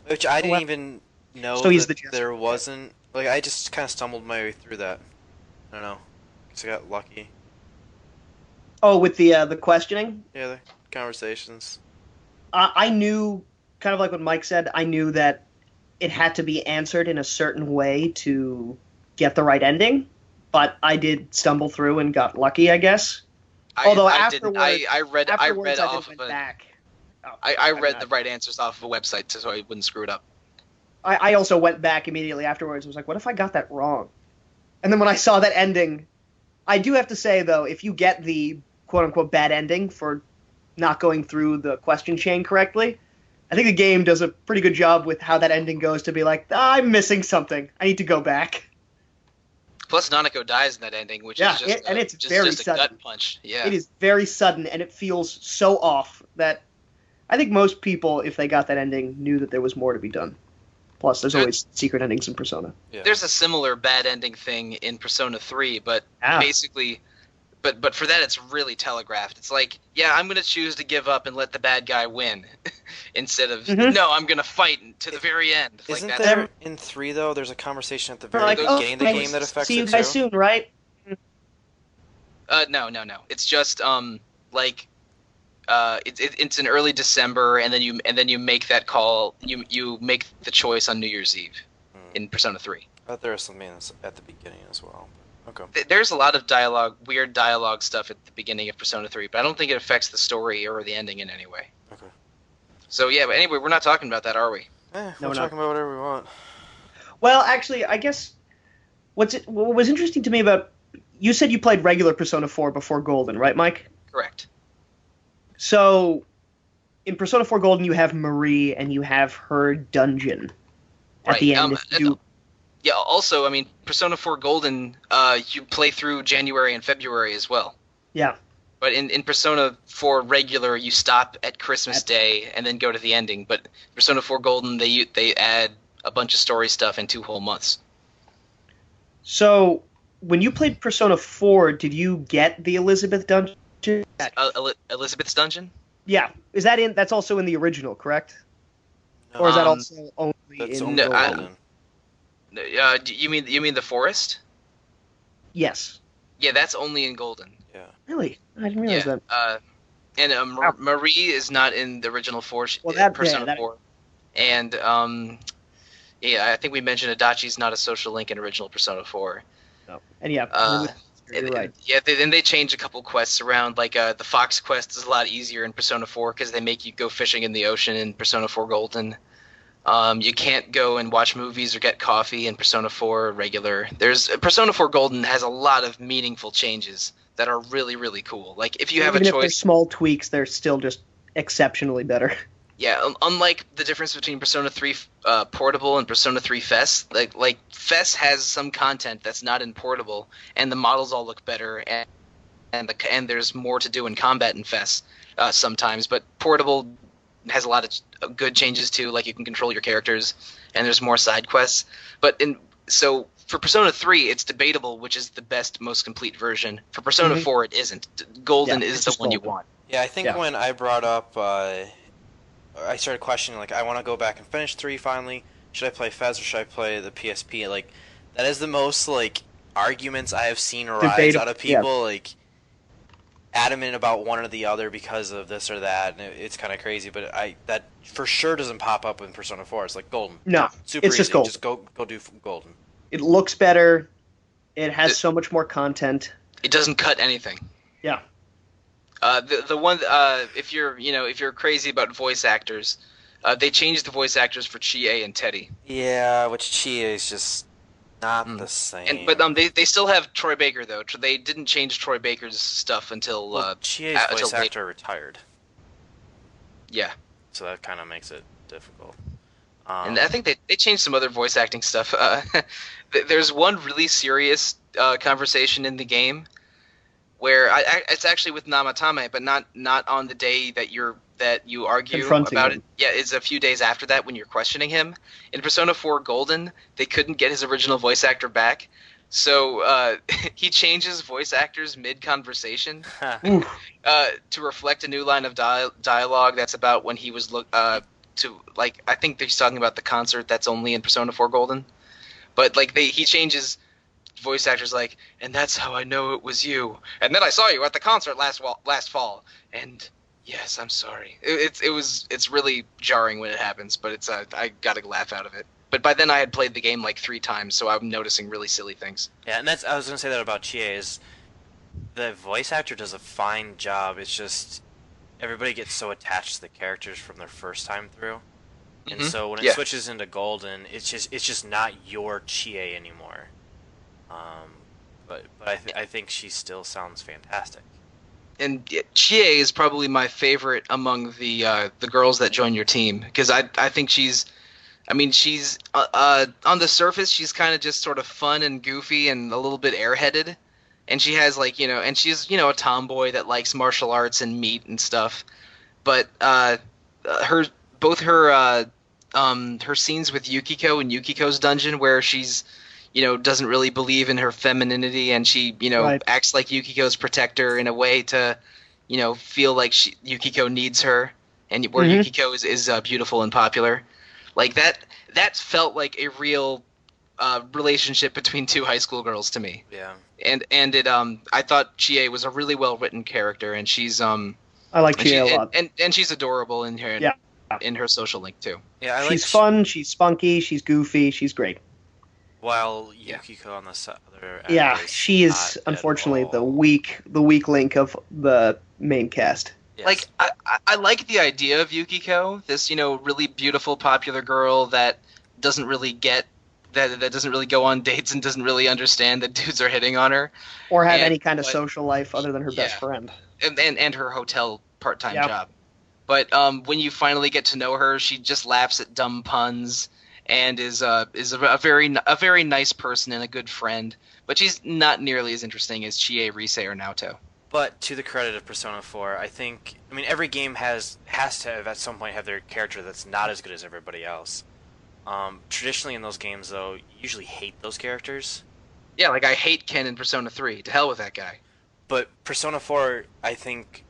Which I didn't even know there wasn't. Like, I just kind of stumbled my way through that. I don't know. Because I got lucky. Oh, with the questioning? Yeah, the conversations. I knew, kind of like what Mike said, I knew that it had to be answered in a certain way to get the right ending, but I did stumble through and got lucky, I guess. Although afterwards, I read off of back. I read the right answers off of a website so I wouldn't screw it up. I also went back immediately afterwards and was like, what if I got that wrong? And then when I saw that ending, I do have to say, though, if you get the quote-unquote bad ending for not going through the question chain correctly, I think the game does a pretty good job with how that ending goes to be like, I'm missing something. I need to go back. Plus, Nanako dies in that ending, which is just, very just a sudden. gut punch. Yeah. It is very sudden, and it feels so off that I think most people, if they got that ending, knew that there was more to be done. Plus, there's always secret endings in Persona. Yeah. There's a similar bad ending thing in Persona 3, but basically, but for that it's really telegraphed. It's like, yeah, I'm gonna choose to give up and let the bad guy win, instead of no, I'm gonna fight to the very end. Isn't like there in 3 though? There's a conversation at the very like, beginning of the game that affects see you it guys too. soon, right? No. It's just it's in early December, and then you make that call. You make the choice on New Year's Eve in Persona 3. I thought there was something at the beginning as well. Okay. There's a lot of weird dialogue stuff at the beginning of Persona 3, but I don't think it affects the story or the ending in any way. Okay. So yeah, but anyway, we're not talking about that, are we? We're we're talking about whatever we want. Well, actually, I guess what was interesting to me about, you said you played regular Persona 4 before Golden, right, Mike? Correct. So in Persona 4 Golden, you have Marie and you have her dungeon at the end. Yeah, also, I mean, Persona 4 Golden, you play through January and February as well. Yeah. But in Persona 4 regular, you stop at Christmas Day and then go to the ending. But Persona 4 Golden, they add a bunch of story stuff in 2 whole months. So when you played Persona 4, did you get the Elizabeth dungeon? Elizabeth's dungeon? Yeah. That's also in the original, correct? No. Or is that also only That's in only Golden? You mean the forest? Yes. Yeah, that's only in Golden. Yeah. Really? I didn't realize that. And Marie is not in the original Persona 4. And I think we mentioned Adachi's not a social link in original Persona 4. No. And yeah, you're right. Yeah, then they change a couple quests around. Like the Fox quest is a lot easier in Persona 4 because they make you go fishing in the ocean in Persona 4 Golden. You can't go and watch movies or get coffee in Persona 4 regular. Persona 4 Golden has a lot of meaningful changes that are really, really cool. Like if you have a choice, if there's small tweaks, they're still just exceptionally better. Yeah, unlike the difference between Persona 3 Portable and Persona 3 FES, like FES has some content that's not in Portable, and the models all look better, and there's more to do in combat in FES sometimes. But Portable has a lot of good changes too, like you can control your characters, and there's more side quests. So for Persona 3, it's debatable which is the best, most complete version. For Persona 4, it isn't. Golden is the one you want. Yeah, I think when I brought up, I started questioning, like, I want to go back and finish 3 finally. Should I play Fez or should I play the PSP? Like, that is the most, like, arguments I have seen arise out of people, like, adamant about one or the other because of this or that, and it's kind of crazy, but that for sure doesn't pop up in Persona 4. It's like Golden. No, super it's easy. just Golden. Just go do Golden. It looks better. It has so much more content. It doesn't cut anything. Yeah. The one if you're crazy about voice actors, they changed the voice actors for Chie and Teddie. Yeah, which Chie is just not the same. But they still have Troy Baker though. They didn't change Troy Baker's stuff until Chie's voice actor retired. Yeah. So that kind of makes it difficult. And I think they changed some other voice acting stuff. There's one really serious conversation in the game where it's actually with Namatame, but not on the day that you argue about it. Yeah, it's a few days after that when you're questioning him. In Persona 4 Golden, they couldn't get his original voice actor back, so he changes voice actors mid-conversation to reflect a new line of dialogue that's about when he was I think he's talking about the concert that's only in Persona 4 Golden, but he changes voice actors like, and that's how I know it was you, and then I saw you at the concert last fall, and yes, I'm sorry. It's really jarring when it happens, but it's I got a laugh out of it. But by then I had played the game like 3 times, so I'm noticing really silly things. Yeah, and I was gonna say that about Chie is the voice actor does a fine job. It's just everybody gets so attached to the characters from their first time through, and so when it switches into Golden, it's just not your Chie anymore. But I think she still sounds fantastic. And Chie is probably my favorite among the girls that join your team, because I think she's on the surface she's kind of just sort of fun and goofy and a little bit airheaded, and she has and she's a tomboy that likes martial arts and meat and stuff, but her scenes with Yukiko in Yukiko's dungeon where she's doesn't really believe in her femininity, and she, Right. acts like Yukiko's protector in a way to, feel like Yukiko needs her, and where Mhm. Yukiko is beautiful and popular. Like that felt like a real relationship between two high school girls to me. Yeah. And it I thought Chie was a really well written character, and she's I like and Chie a she lot. and she's adorable in her Yeah. in her social link too. Yeah, I like She's fun. She's spunky. She's goofy. She's great. while Yeah. Yukiko on the other end Yeah, is she is not at unfortunately all. the weak link of the main cast. Yes. Like I like the idea of Yukiko, this really beautiful popular girl that doesn't really get that doesn't really go on dates and doesn't really understand that dudes are hitting on her, Or have And- any kind of but- social life other than her best Yeah. friend. and her hotel part-time Yeah. job. But when you finally get to know her, she just laughs at dumb puns and is a very nice person and a good friend. But she's not nearly as interesting as Chie, Rise, or Naoto. But to the credit of Persona 4, I mean, every game has to have at some point have their character that's not as good as everybody else. Traditionally in those games, though, you usually hate those characters. Yeah, like I hate Ken in Persona 3. To hell with that guy. But Persona 4, I think,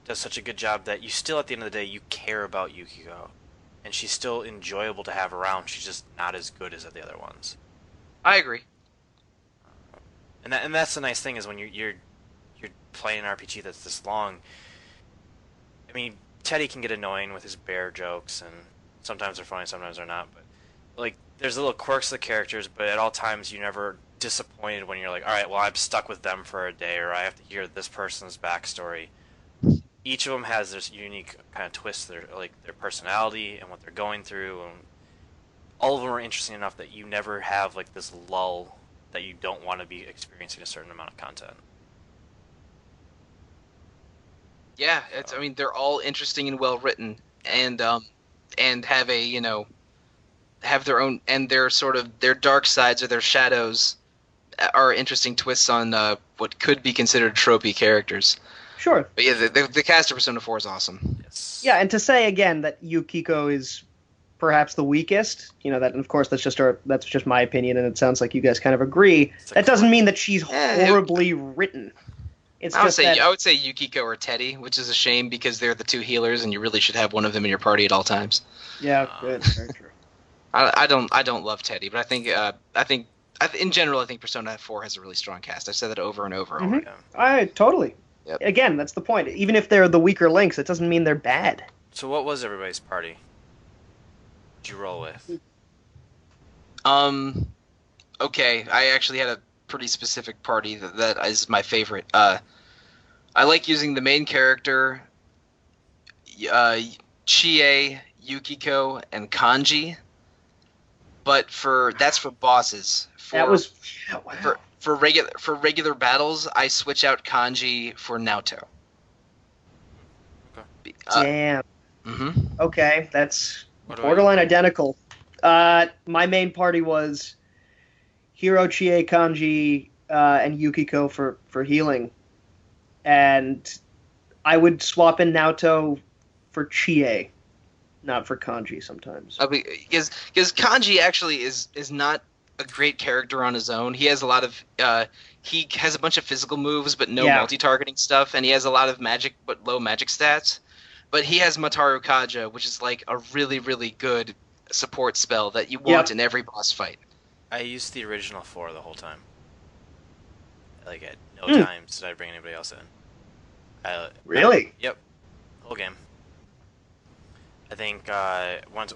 does such a good job that you still, at the end of the day, you care about Yukiko. And she's still enjoyable to have around. She's just not as good as the other ones. I agree. And that's the nice thing is when you're playing an RPG that's this long. I mean, Teddie can get annoying with his bear jokes, and sometimes they're funny, sometimes they're not. But like, there's little quirks of the characters, but at all times you're never disappointed when you're like, all right, well, I'm stuck with them for a day, or I have to hear this person's backstory. Each of them has this unique kind of twist, their personality and what they're going through, and all of them are interesting enough that you never have like this lull that you don't want to be experiencing a certain amount of content. Yeah, I mean, they're all interesting and well written, and have have their own, and their sort of their dark sides or their shadows are interesting twists on what could be considered tropey characters. Sure. But yeah, the cast of Persona 4 is awesome. Yes. Yeah, and to say again that Yukiko is perhaps the weakest, that, and of course that's just my opinion, and it sounds like you guys kind of agree. It's That doesn't mean that she's Eh, horribly written. It's I would just say that I would say Yukiko or Teddie, which is a shame because they're the two healers, and you really should have one of them in your party at all times. yeah, good, very true. I don't love Teddie, but I think in general I think Persona 4 has a really strong cast. I've said that over and over. Mhm. Yeah. I totally. Yep. Again, that's the point. Even if they're the weaker links, it doesn't mean they're bad. So what was everybody's party? Did you roll with? Okay, I actually had a pretty specific party that is my favorite. I like using the main character, Chie, Yukiko, and Kanji. But that's for bosses. That was wow. For regular battles, I switch out Kanji for Naoto. Okay. Damn. Mm-hmm. Okay, that's What do borderline identical. My main party was Hiro, Chie, Kanji, and Yukiko for healing, and I would swap in Naoto for Chie, not for Kanji sometimes. Because Kanji actually is not a great character on his own. He has a lot of he has a bunch of physical moves, but no Yeah. multi-targeting stuff, and he has a lot of magic, but low magic stats. But he has Mataru Kaja, which is like a really, really good support spell that you want in every boss fight. I used the original 4 the whole time. Like at no times did I bring anybody else in. Really? Yep. Whole game. I think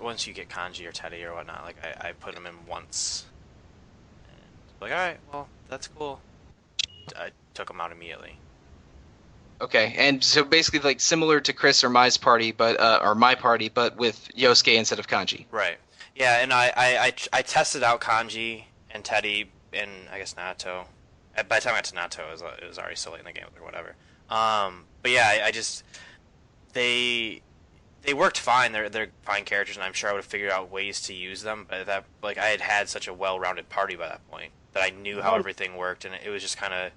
once you get Kanji or Teddie or whatnot, like I put them in once. And like, alright, well, that's cool. I took them out immediately. Okay, and so basically like similar to Chris or Mai's party, but or my party, but with Yosuke instead of Kanji. Right. Yeah, and I tested out Kanji and Teddie and I guess Naoto. By the time I got to Naoto, it was already so late in the game or whatever. But yeah, I just they worked fine. They're fine characters, and I'm sure I would have figured out ways to use them. But I had such a well-rounded party by that point that I knew how everything worked, and it was just kind of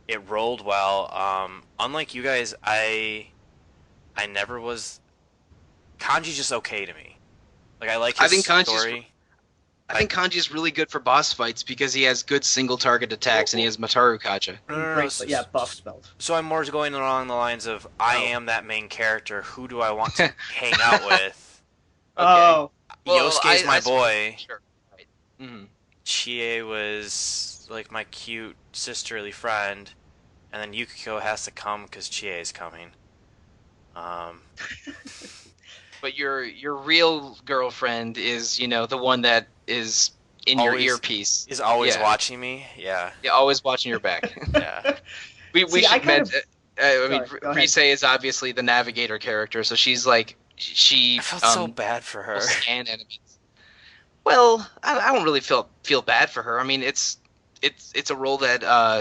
it rolled well. Unlike you guys, I never was. Kanji's just okay to me. Like I like his story. I think Kanji is really good for boss fights because he has good single target attacks and he has Mataru Kaja. Great, but yeah, buff spells. So I'm more going along the lines of I am that main character. Who do I want to hang out with? Okay. Oh, Yosuke's my boy. Sure. Right. Mm-hmm. Chie was like my cute sisterly friend, and then Yukiko has to come because Chie is coming. But your real girlfriend is, the one that is in your earpiece. Is always watching me. Yeah. Yeah, always watching your back. Yeah. we should mention. Sorry, Rise is obviously the navigator character, so she's like I felt so bad for her. Scan enemies. Well, I don't really feel bad for her. I mean, it's a role that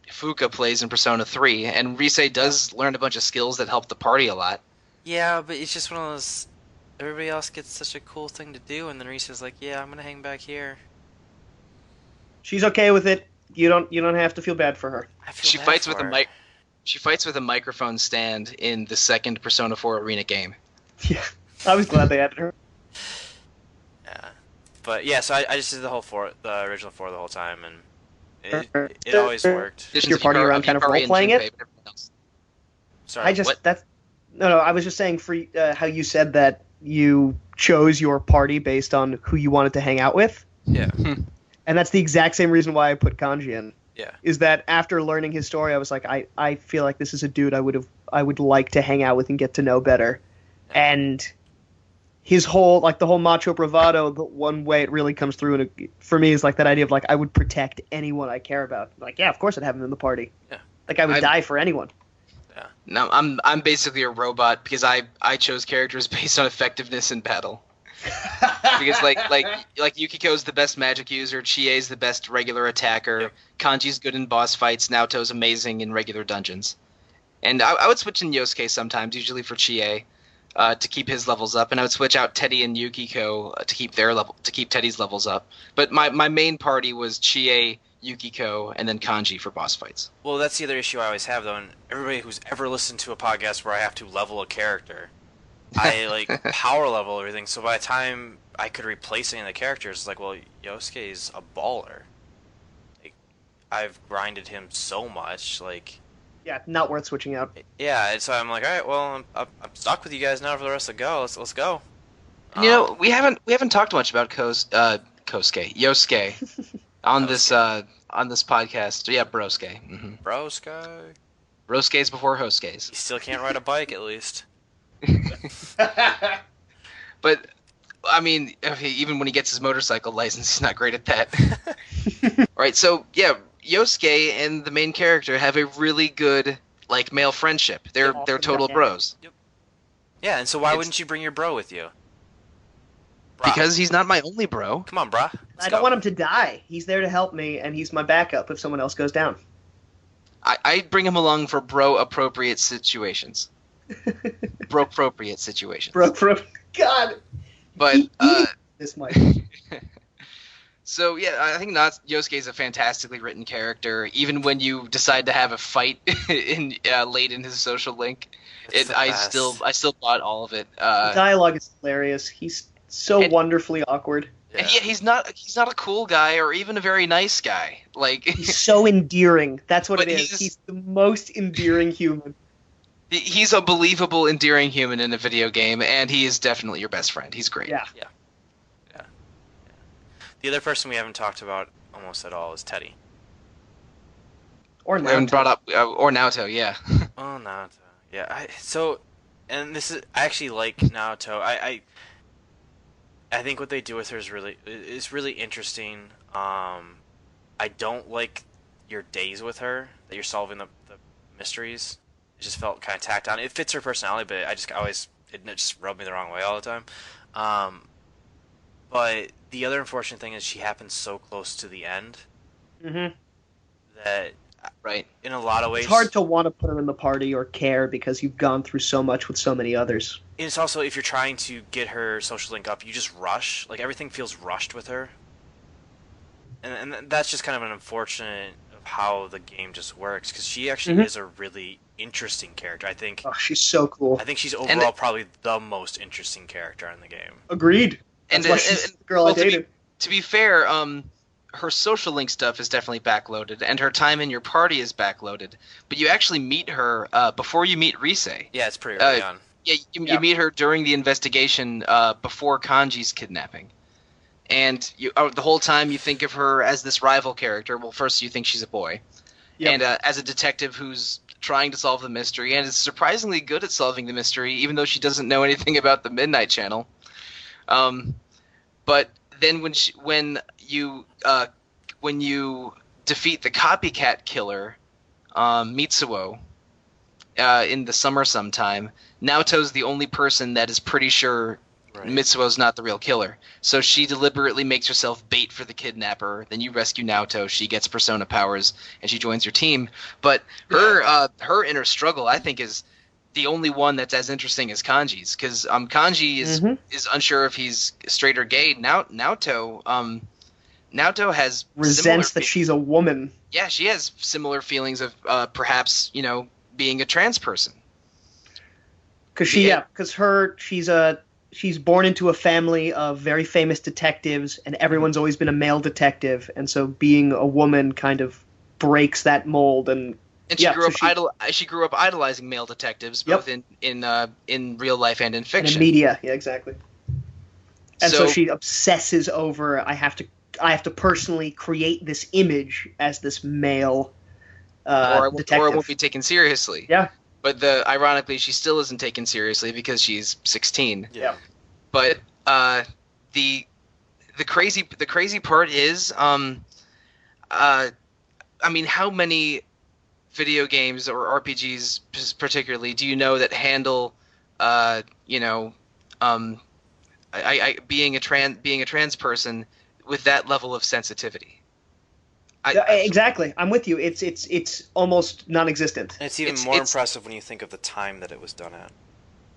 Fuka plays in Persona 3, and Rise does learn a bunch of skills that help the party a lot. Yeah, but it's just one of those. Everybody else gets such a cool thing to do, and then Risa's like, "Yeah, I'm gonna hang back here." she's okay with it. You don't have to feel bad for her. I feel She bad fights for with her. She fights with a microphone stand in the second Persona 4 Arena game. Yeah, I was glad they added her. Yeah, but yeah, so I just did the original 4 the whole time, and it always worked. Just your party around kind of role-playing it? Sorry, that's no. I was just saying for how you said that you chose your party based on who you wanted to hang out with. Yeah. And that's the exact same reason why I put Kanji in. Yeah. Is that after learning his story, I was like, I feel like this is a dude I would like to hang out with and get to know better. Yeah. And his whole the whole macho bravado, the one way it really comes through for me is like that idea of I would protect anyone I care about. Like, yeah, of course I'd have him in the party. Yeah. Like I would die for anyone. Yeah. No, I'm basically a robot because I chose characters based on effectiveness in battle. Because like Yukiko's the best magic user, Chie's the best regular attacker, Yep. Kanji's good in boss fights, Naoto's amazing in regular dungeons. And I would switch in Yosuke sometimes, usually for Chie, to keep his levels up, and I would switch out Teddie and Yukiko to keep Teddie's levels up. But my main party was Chie, Yukiko, and then Kanji for boss fights. Well, that's the other issue I always have, though, and everybody who's ever listened to a podcast where I have to level a character, I power level everything. So by the time I could replace any of the characters, it's like, well, Yosuke's a baller. I've grinded him so much, Yeah, not worth switching out. yeah. And so I'm like, all right, well, I'm stuck with you guys now for the rest of the go. Let's go. And, we haven't talked much about Yosuke on this podcast. Yeah, Brosuke. Mm-hmm. Brosko. Brosuke's before Hosuke's. He still can't ride a bike, at least. But I mean, even when he gets his motorcycle license, he's not great at that. All right, so yeah, Yosuke and the main character have a really good male friendship. They're total bros. Yeah, and so why wouldn't you bring your bro with you? Brah. Because he's not my only bro. Come on, brah. I don't want him to die. He's there to help me, and he's my backup if someone else goes down. I bring him along for bro-appropriate situations. Bro-appropriate situations. God. But This might. So yeah, I think Yosuke is a fantastically written character. Even when you decide to have a fight late in his social link, I still bought all of it. The dialogue is hilarious. He's so wonderfully awkward. Yeah. And he's not a cool guy or even a very nice guy. He's so endearing. That's what it is. He's He's the most endearing human. He's a believable, endearing human in a video game, and he is definitely your best friend. He's great. Yeah. The other person we haven't talked about almost at all is Teddie. Or We haven't Naoto. brought up or Naoto, yeah. Oh, Naoto. Yeah. I actually like Naoto. I think what they do with her is really interesting. I don't like your days with her that you're solving the mysteries. It just felt kind of tacked on. It fits her personality, but it just rubbed me the wrong way all the time. But the other unfortunate thing is she happens so close to the end Mm-hmm. that, Right. in a lot of ways, It's hard to want to put her in the party or care because you've gone through so much with so many others. It's also, if you're trying to get her social link up, you just rush. Everything feels rushed with her. And that's just kind of an unfortunate of how the game just works, because she actually is a really interesting character. I think She's so cool. I think she's overall probably the most interesting character in the game. Agreed. And That's why she's the girl I dated. to be fair, her social link stuff is definitely backloaded, and her time in your party is backloaded. But you actually meet her before you meet Rise. Yeah, it's pretty early on. Yeah, you meet her during the investigation before Kanji's kidnapping. And the whole time you think of her as this rival character. Well, first you think she's a boy. Yep. And as a detective who's trying to solve the mystery, and is surprisingly good at solving the mystery, even though she doesn't know anything about the Midnight Channel. But then when you defeat the copycat killer, Mitsuo, in the summer sometime, Naoto's the only person that is pretty sure Mitsuo's not the real killer. So she deliberately makes herself bait for the kidnapper. Then you rescue Naoto. She gets persona powers, and she joins your team. But her inner struggle, I think, is the only one that's as interesting as Kanji's. Because Kanji is unsure if he's straight or gay. Naoto has resents that she's a woman. Yeah, she has similar feelings of perhaps being a trans person. Because she's born into a family of very famous detectives, and everyone's always been a male detective, and so being a woman kind of breaks that mold. And she grew up idolizing male detectives, both in real life and in fiction. And in media, yeah, exactly. And so she obsesses over I have to personally create this image as this male detective. Or it won't be taken seriously. Yeah. But ironically, she still isn't taken seriously because she's 16. Yeah. But the crazy part is, how many video games or RPGs particularly do you know that handle, being a trans person with that level of sensitivity? Exactly, I'm with you. It's almost non-existent. And it's even more impressive when you think of the time that it was done at.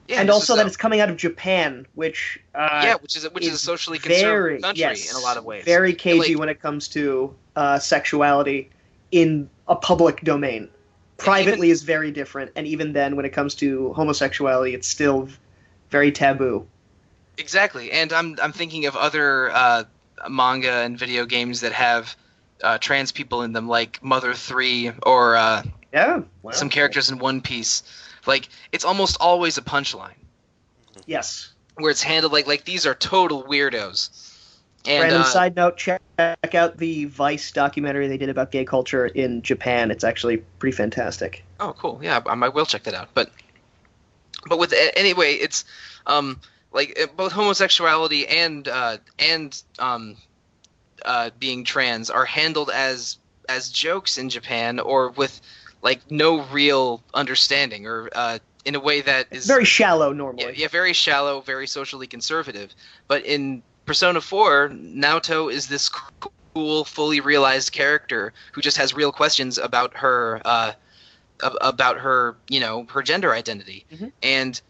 Yeah, and also that it's coming out of Japan, which is a socially conservative country in a lot of ways. Very cagey when it comes to sexuality in a public domain. Privately is very different, and even then, when it comes to homosexuality, it's still very taboo. Exactly, and I'm thinking of other manga and video games that have trans people in them, like Mother 3 or some characters in One Piece. Like, it's almost always a punchline. Yes. Where it's handled like these are total weirdos. And random side note, check out the Vice documentary they did about gay culture in Japan. It's actually pretty fantastic. Oh, cool. Yeah, I will check that out. But with anyway, it's both homosexuality and being trans are handled as jokes in Japan, or with no real understanding, or in a way that is very shallow normally. Yeah, very shallow, very socially conservative. But in Persona 4, Naoto is this cool, fully realized character who just has real questions about her her gender identity. Mm-hmm. And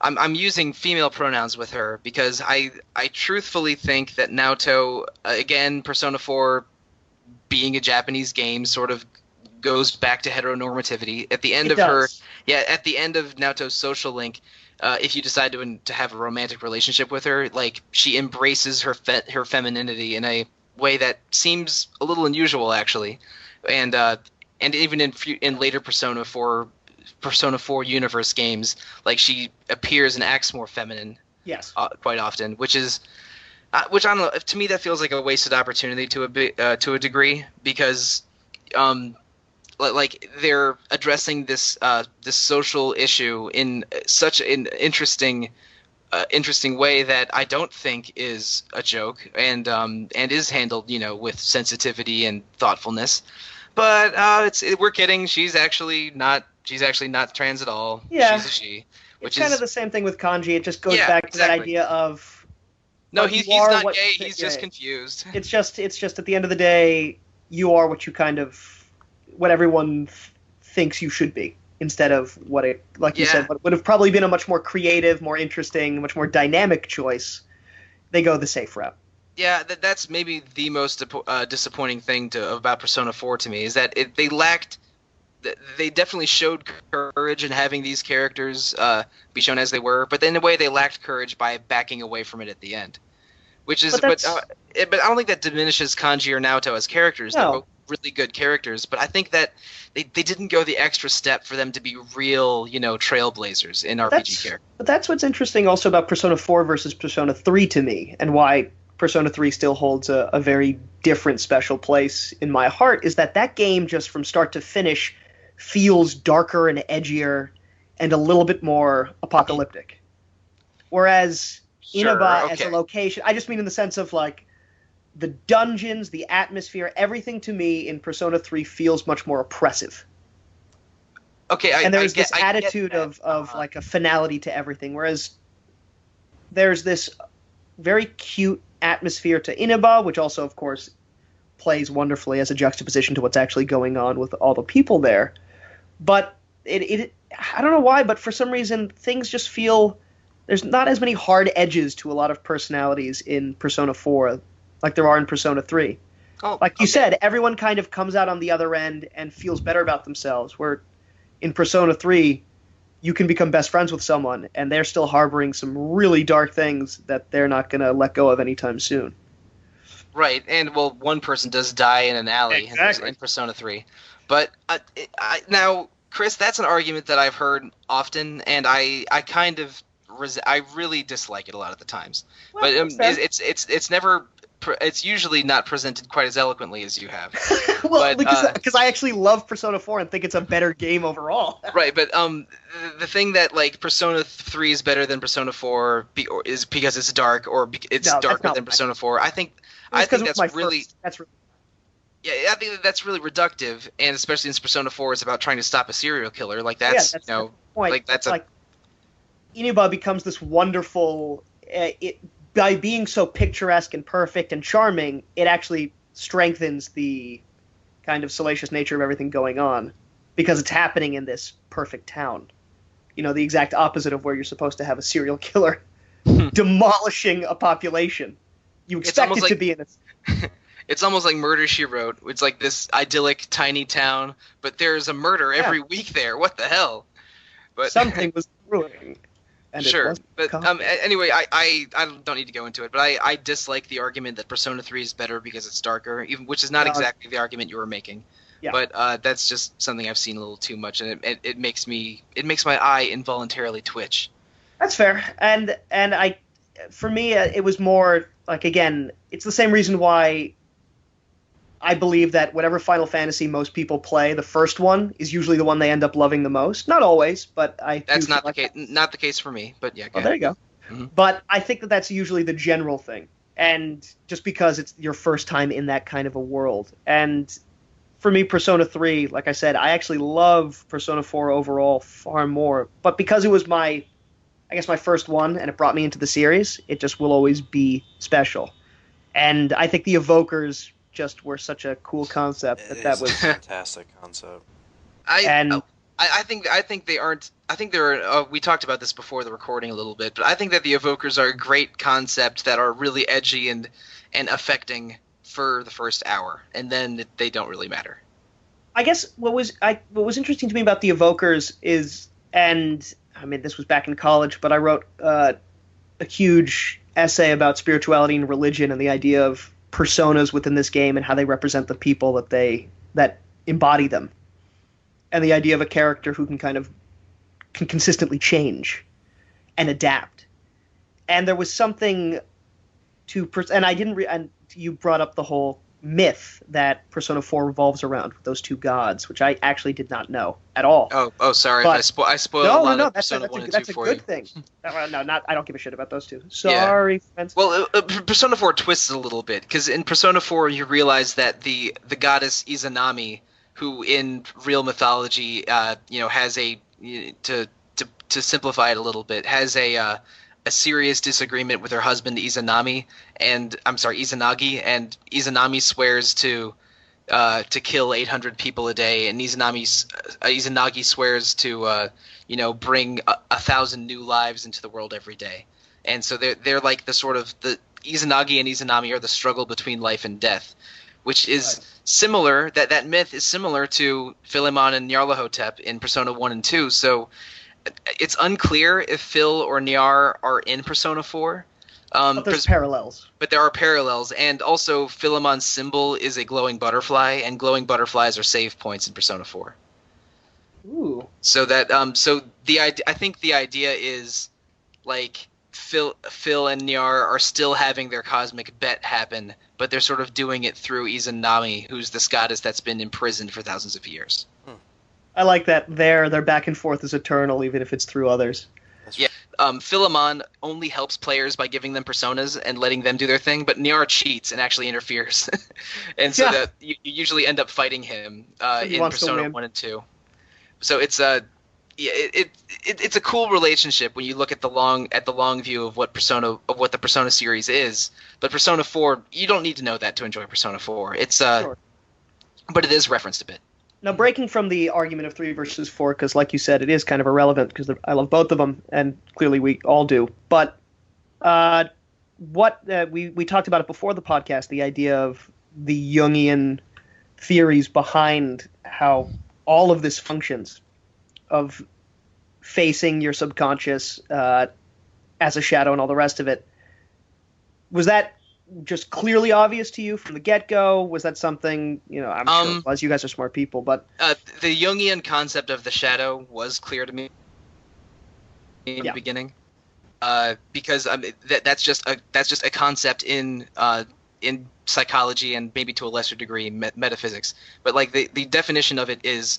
I'm using female pronouns with her because I truthfully think that Naoto, again, Persona 4 being a Japanese game, sort of goes back to heteronormativity. At the end at the end of Naoto's social link, if you decide to have a romantic relationship with her, she embraces her femininity in a way that seems a little unusual, actually, and even in later Persona 4 universe games, she appears and acts more feminine. Yes. Quite often, which I don't know. To me, that feels like a wasted opportunity to a degree, because they're addressing this social issue in such an interesting way that I don't think is a joke, and is handled with sensitivity and thoughtfulness. But we're kidding. She's actually not trans at all. Yeah. She's a she. Which is kind of the same thing with Kanji. It just goes back to that idea of no, he's not gay. He's just confused. It's just at the end of the day, you are what everyone thinks you should be, instead of what it, you said, what would have probably been a much more creative, more interesting, much more dynamic choice. They go the safe route. Yeah, that's maybe the most disappointing thing about Persona 4 to me, is that they definitely showed courage in having these characters be shown as they were, but in a way they lacked courage by backing away from it at the end. Which is, but I don't think that diminishes Kanji or Naoto as characters. They're No. both really good characters, but I think that they didn't go the extra step for them to be real, trailblazers in RPG characters. But that's what's interesting also about Persona 4 versus Persona 3 to me, and why Persona 3 still holds a very different special place in my heart, is that game just from start to finish feels darker and edgier and a little bit more apocalyptic. Whereas Inaba as a location, I just mean in the sense of like the dungeons, the atmosphere, everything to me in Persona 3 feels much more oppressive. Okay, and there's this attitude of like a finality to everything, whereas there's this very cute atmosphere to Inaba, which also, of course, plays wonderfully as a juxtaposition to what's actually going on with all the people there. But it I don't know why, but for some reason things just feel there's not as many hard edges to a lot of personalities in Persona 4 like there are in Persona 3. Oh, like you said, everyone kind of comes out on the other end and feels better about themselves, where in Persona 3 you can become best friends with someone and they're still harboring some really dark things that they're not going to let go of anytime soon. Right, and well, one person does die in an alley Exactly. in Persona 3. But now, Chris, that's an argument that I've heard often, and I really dislike it a lot of the times. Well, But it's fair. it's usually not presented quite as eloquently as you have. Well, But, because I actually love Persona 4 and think it's a better game overall. Right, but the thing that like Persona 3 is better than Persona 4 is because it's dark, or it's darker than Persona 4. I think that's really. Yeah, I think that's really reductive, and especially since Persona 4 is about trying to stop a serial killer. Like that's the point. like that's like Inaba becomes this wonderful. By being so picturesque and perfect and charming, it actually strengthens the kind of salacious nature of everything going on because it's happening in this perfect town. The exact opposite of where you're supposed to have a serial killer demolishing a population. You expect it to be in a... It's almost like Murder, She Wrote. It's like this idyllic tiny town, but there's a murder every week there. What the hell? But something was brewing. And sure, but anyway, I don't need to go into it, but I dislike the argument that Persona 3 is better because it's darker, which is not exactly the argument you were making. Yeah. But that's just something I've seen a little too much, and it makes my eye involuntarily twitch. That's fair, and for me, it was more like, again, it's the same reason why I believe that whatever Final Fantasy most people play, the first one is usually the one they end up loving the most. Not always, but that's not the case. Not the case for me. But yeah. There you go. Mm-hmm. But I think that that's usually the general thing, and just because it's your first time in that kind of a world. And for me, Persona 3, like I said, I actually love Persona 4 overall far more. But because it was my first one, and it brought me into the series, it just will always be special. And I think the Evokers just were such a cool concept that was a fantastic concept. I think they aren't. I think they're. We talked about this before the recording a little bit, but I think that the Evokers are a great concept that are really edgy and affecting for the first hour, and then they don't really matter. I guess what was interesting to me about the Evokers is, and I mean this was back in college, but I wrote a huge essay about spirituality and religion and the idea of personas within this game and how they represent the people that embody them, and the idea of a character who can consistently change and adapt. And there was something to and I didn't and you brought up the whole myth that Persona 4 revolves around with those two gods, which I actually did not know at all. Oh, sorry. But I spoiled a lot of Persona 1 and 2 for you. That's a good thing. I don't give a shit about those two. Sorry, friends. Well, Persona 4 twists a little bit, because in Persona 4 you realize that the goddess Izanami, who in real mythology, has to simplify it a little bit, has a serious disagreement with her husband Izanagi, and Izanami swears to kill 800 people a day, and Izanagi swears to bring 1,000 new lives into the world every day. And so they're like the Izanagi and Izanami are the struggle between life and death, which is similar. That myth is similar to Philemon and Nyarlathotep in Persona 1 and 2. So it's unclear if Phil or Nyar are in Persona 4, But there's parallels. But there are parallels, and also Philemon's symbol is a glowing butterfly, and glowing butterflies are save points in Persona 4. Ooh. So that I think the idea is like Phil and Nyar are still having their cosmic bet happen, but they're sort of doing it through Izanami, who's this goddess that's been imprisoned for thousands of years. I like that their back and forth is eternal, even if it's through others. Yeah. Philemon only helps players by giving them personas and letting them do their thing, but Nyar cheats and actually interferes. And so that you usually end up fighting him in Persona 1 and 2. So it's it's a cool relationship when you look at the long view of what the Persona series is. But Persona 4, you don't need to know that to enjoy Persona 4. It's Sure. But it is referenced a bit. Now, breaking from the argument of 3 versus 4, because like you said, it is kind of irrelevant because I love both of them, and clearly we all do. But we talked about it before the podcast, the idea of the Jungian theories behind how all of this functions, of facing your subconscious as a shadow and all the rest of it. Was that just clearly obvious to you from the get-go? Was that something, I'm sure it was. You guys are smart people, but the Jungian concept of the shadow was clear to me in the beginning, because that's just a concept in psychology and maybe to a lesser degree metaphysics. But like the definition of it is,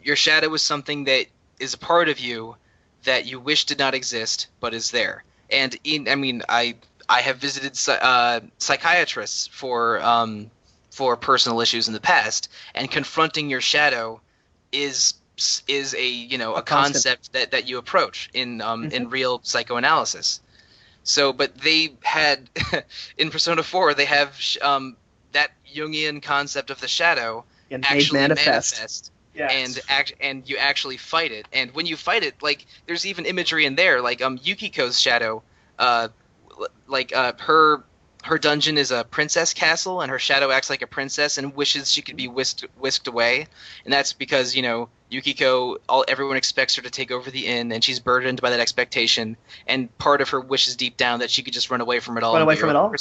your shadow is something that is a part of you that you wish did not exist but is there. And I have visited psychiatrists for personal issues in the past, and confronting your shadow is a concept that you approach in real psychoanalysis. So, but they had in Persona 4 they have that Jungian concept of the shadow and actually manifest. Yes. And you actually fight it. And when you fight it, like there's even imagery in there, like Yukiko's shadow. Her dungeon is a princess castle, and her shadow acts like a princess and wishes she could be whisked away. And that's because Yukiko, everyone expects her to take over the inn, and she's burdened by that expectation. And part of her wishes deep down that she could just run away from it all. Run away from it all.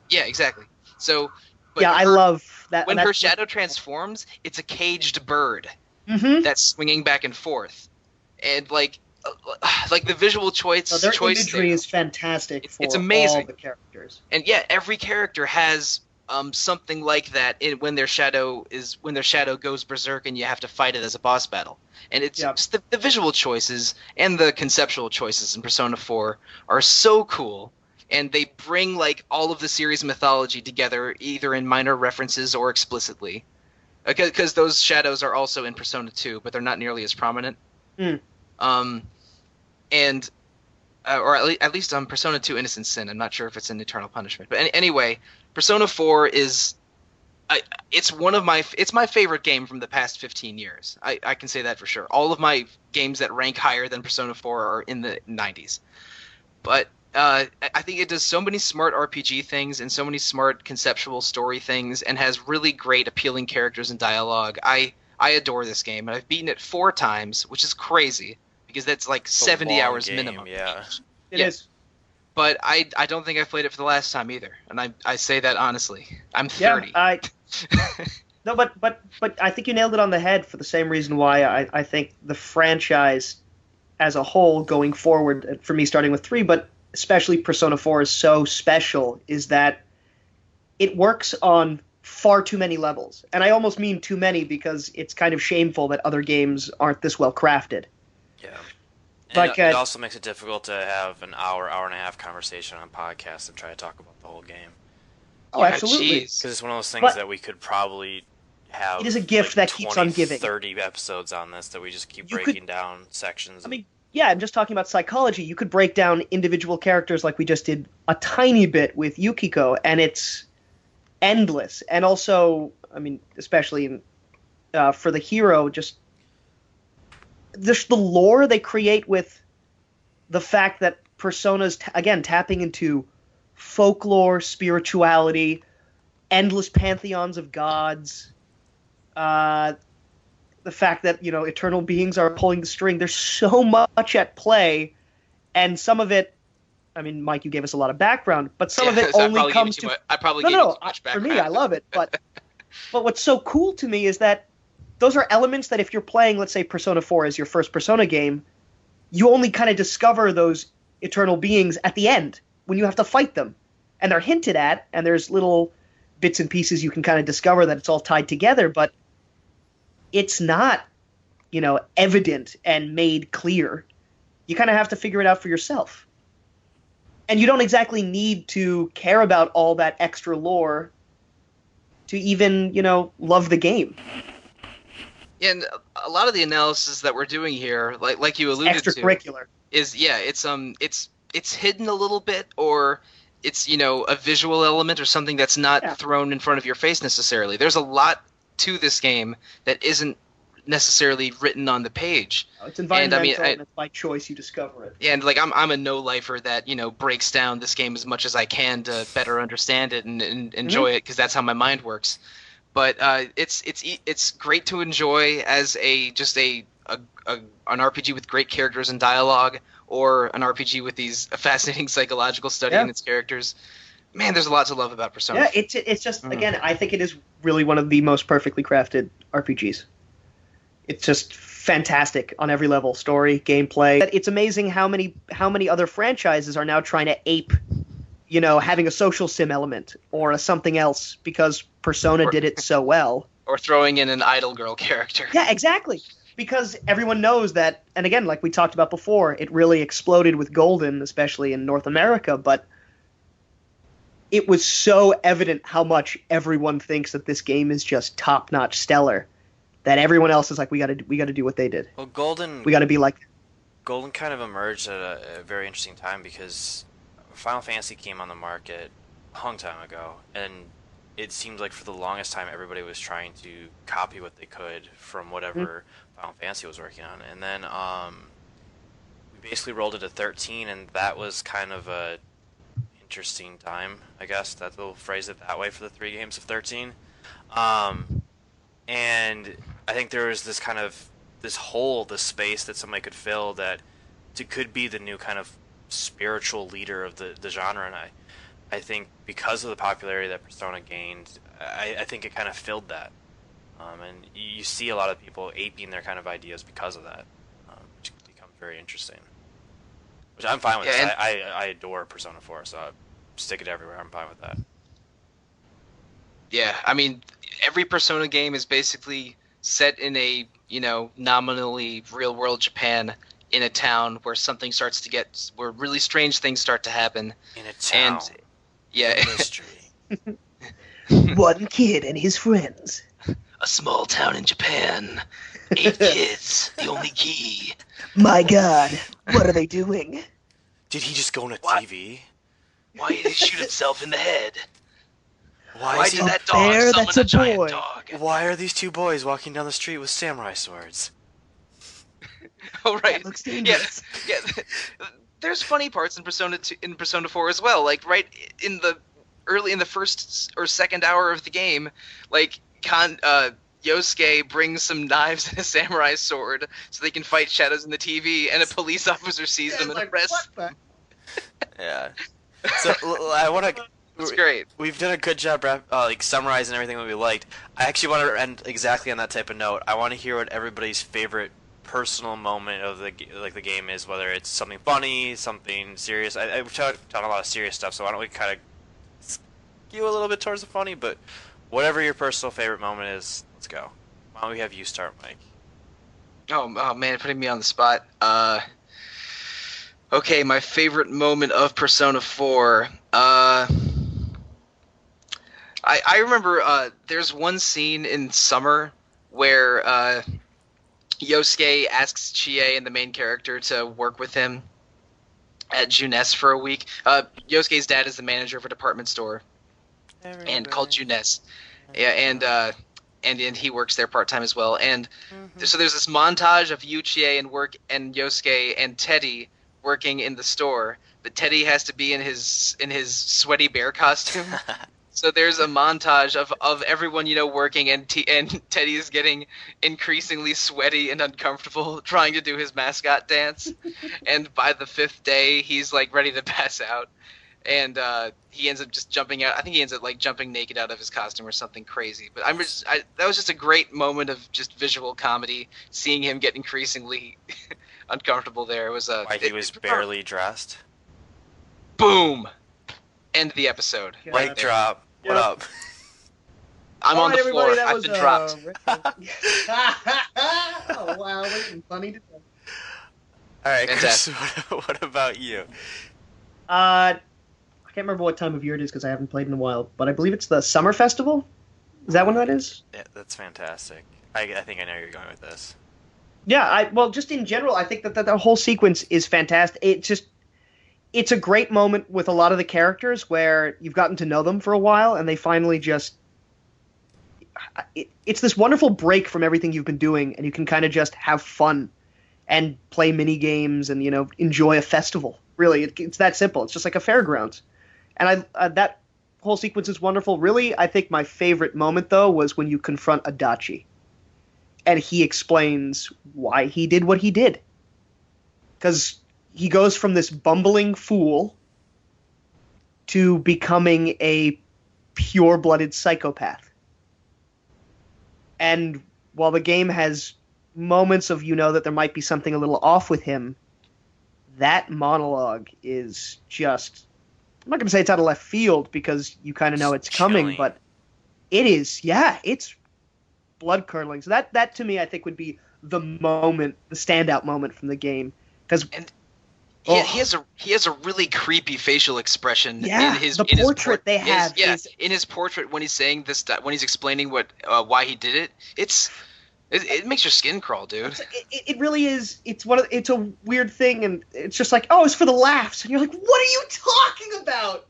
Yeah, exactly. So. I love that. When her shadow transforms, it's a caged bird that's swinging back and forth, and like the visual choice. Their imagery is fantastic. It's amazing. All the characters, and every character has something like that when their shadow goes berserk, and you have to fight it as a boss battle. And it's the visual choices and the conceptual choices in Persona 4 are so cool. And they bring like all of the series mythology together, either in minor references or explicitly, because those shadows are also in Persona 2, but they're not nearly as prominent. Or at least on Persona 2 Innocent Sin. I'm not sure if it's in Eternal Punishment, but anyway, Persona 4 is it's my favorite game from the past 15 years. I can say that for sure. All of my games that rank higher than Persona 4 are in the 90s, but. I think it does so many smart RPG things and so many smart conceptual story things, and has really great appealing characters and dialogue. I adore this game, and I've beaten it 4 times, which is crazy because that's like 70 hours minimum. Yeah, it is. But I don't think I've played it for the last time either, and I say that honestly. I'm 30. Yeah, no, but I think you nailed it on the head for the same reason why I think the franchise as a whole going forward, for me starting with 3, but especially Persona 4 is so special, is that it works on far too many levels. And I almost mean too many because it's kind of shameful that other games aren't this well crafted. Yeah. Like, it also makes it difficult to have an hour and a half conversation on podcasts and try to talk about the whole game. Oh, absolutely. Because it's one of those things that we could probably have. It is a gift that keeps on giving. 30 episodes on this that we just keep breaking down sections. Yeah, I'm just talking about psychology. You could break down individual characters like we just did a tiny bit with Yukiko, and it's endless. And also, especially for the hero, just the lore they create with the fact that Persona's, again, tapping into folklore, spirituality, endless pantheons of gods, the fact that, eternal beings are pulling the string. There's so much at play, and some of it I mean, Mike, you gave us a lot of background, but some of Yeah, it so only comes to. I probably No, gave you no, too much for me, background. I love it, but what's so cool to me is that those are elements that if you're playing, let's say, Persona 4 as your first Persona game, you only kind of discover those eternal beings at the end when you have to fight them, and they're hinted at, and there's little bits and pieces you can kind of discover that it's all tied together, but it's not, evident and made clear. You kind of have to figure it out for yourself. And you don't exactly need to care about all that extra lore to even, love the game. And a lot of the analysis that we're doing here, like you alluded to, extracurricular. It's hidden a little bit, or it's a visual element or something that's not thrown in front of your face necessarily. There's a lot to this game that isn't necessarily written on the page. It's environmental, and it's by choice you discover it. Yeah, and I'm a no-lifer that breaks down this game as much as I can to better understand it and enjoy it, because that's how my mind works. But it's great to enjoy as an RPG with great characters and dialogue, or an RPG with these fascinating psychological study in its characters. Man, there's a lot to love about Persona. Yeah, it's just again, I think it is really one of the most perfectly crafted RPGs. It's just fantastic on every level, story, gameplay. It's amazing how many other franchises are now trying to ape, having a social sim element or something else, because Persona did it so well. Or throwing in an idol girl character. Yeah, exactly. Because everyone knows that, and again, like we talked about before, it really exploded with Golden, especially in North America, but it was so evident how much everyone thinks that this game is just top-notch stellar, that everyone else is like, we got to do what they did. Well, Golden... We got to be like... Golden kind of emerged at a very interesting time, because Final Fantasy came on the market a long time ago, and it seemed like for the longest time everybody was trying to copy what they could from whatever Final Fantasy was working on. And then we basically rolled it to 13, and that was kind of a interesting time, I guess. That we'll phrase it that way for the 3 games of 13. And I think there was this kind of this space that somebody could fill that could be the new kind of spiritual leader of the genre. And I think because of the popularity that Persona gained, I think it kind of filled that. And you see a lot of people aping their kind of ideas because of that, which becomes very interesting. Which I'm fine with. Yeah, I adore Persona 4, so I stick it everywhere. I'm fine with that. Yeah, I mean, every Persona game is basically set in a, nominally real-world Japan, in a town where where really strange things start to happen. In a town. And, yeah. Mystery. One kid and his friends. A small town in Japan. 8 kids. The only key. My God, what are they doing? Did he just go on a TV? Why did he shoot himself in the head? Why did that dog summon a giant dog? Why are these 2 boys walking down the street with samurai swords? Oh, right. That looks dangerous. Yeah. There's funny parts in Persona 4 as well. Like, right in the first or second hour of the game, like, Yosuke brings some knives and a samurai sword so they can fight shadows in the TV, and a police officer sees them and arrests them. Yeah. So I want to. It's great. We've done a good job, summarizing everything that we liked. I actually want to end exactly on that type of note. I want to hear what everybody's favorite personal moment of the game is, whether it's something funny, something serious. We've done a lot of serious stuff, so why don't we kind of skew a little bit towards the funny? But whatever your personal favorite moment is, let's go. Why don't we have you start, Mike? Oh man, putting me on the spot. Okay, my favorite moment of Persona 4. I remember there's one scene in Summer where Yosuke asks Chie and the main character to work with him at Junes for a week. Yosuke's dad is the manager of a department store and called Junes. Yeah, and he works there part time as well. And so there's this montage of Yu Chie and Yosuke and Teddie working in the store, but Teddie has to be in his sweaty bear costume. So there's a montage of everyone working, and Teddy is getting increasingly sweaty and uncomfortable trying to do his mascot dance, and by the 5th day he's like ready to pass out, and he ends up just jumping out. I think he ends up like jumping naked out of his costume or something crazy. But that was just a great moment of just visual comedy, seeing him get increasingly uncomfortable there. It was Why he was barely dressed. Boom. End the episode. Yeah. Mic drop. What up? I'm on the floor. I've been dropped. Oh wow, wasn't funny to do. All right, Chris, Fantastic. what about you? I can't remember what time of year it is because I haven't played in a while, but I believe it's the summer festival. Is that when that is? Yeah, that's fantastic. I think I know where you're going with this. Yeah, well, just in general, I think that the whole sequence is fantastic. It's a great moment with a lot of the characters where you've gotten to know them for a while, and they finally just... It's this wonderful break from everything you've been doing, and you can kind of just have fun and play mini games and, enjoy a festival. Really, it's that simple. It's just like a fairgrounds. And that whole sequence is wonderful. Really, I think my favorite moment, though, was when you confront Adachi. And he explains why he did what he did. Because he goes from this bumbling fool to becoming a pure-blooded psychopath. And while the game has moments of that there might be something a little off with him, that monologue is just... I'm not going to say it's out of left field because you kind of know it's coming, Chilling. but it is, it's blood-curdling. So that to me, I think, would be the standout moment from the game. Because... He has a really creepy facial expression in his portrait they have. In his portrait when he's saying this, when he's explaining why he did it, it makes your skin crawl, dude. It really is. It's a weird thing, and it's just like, oh, it's for the laughs, and you're like, what are you talking about?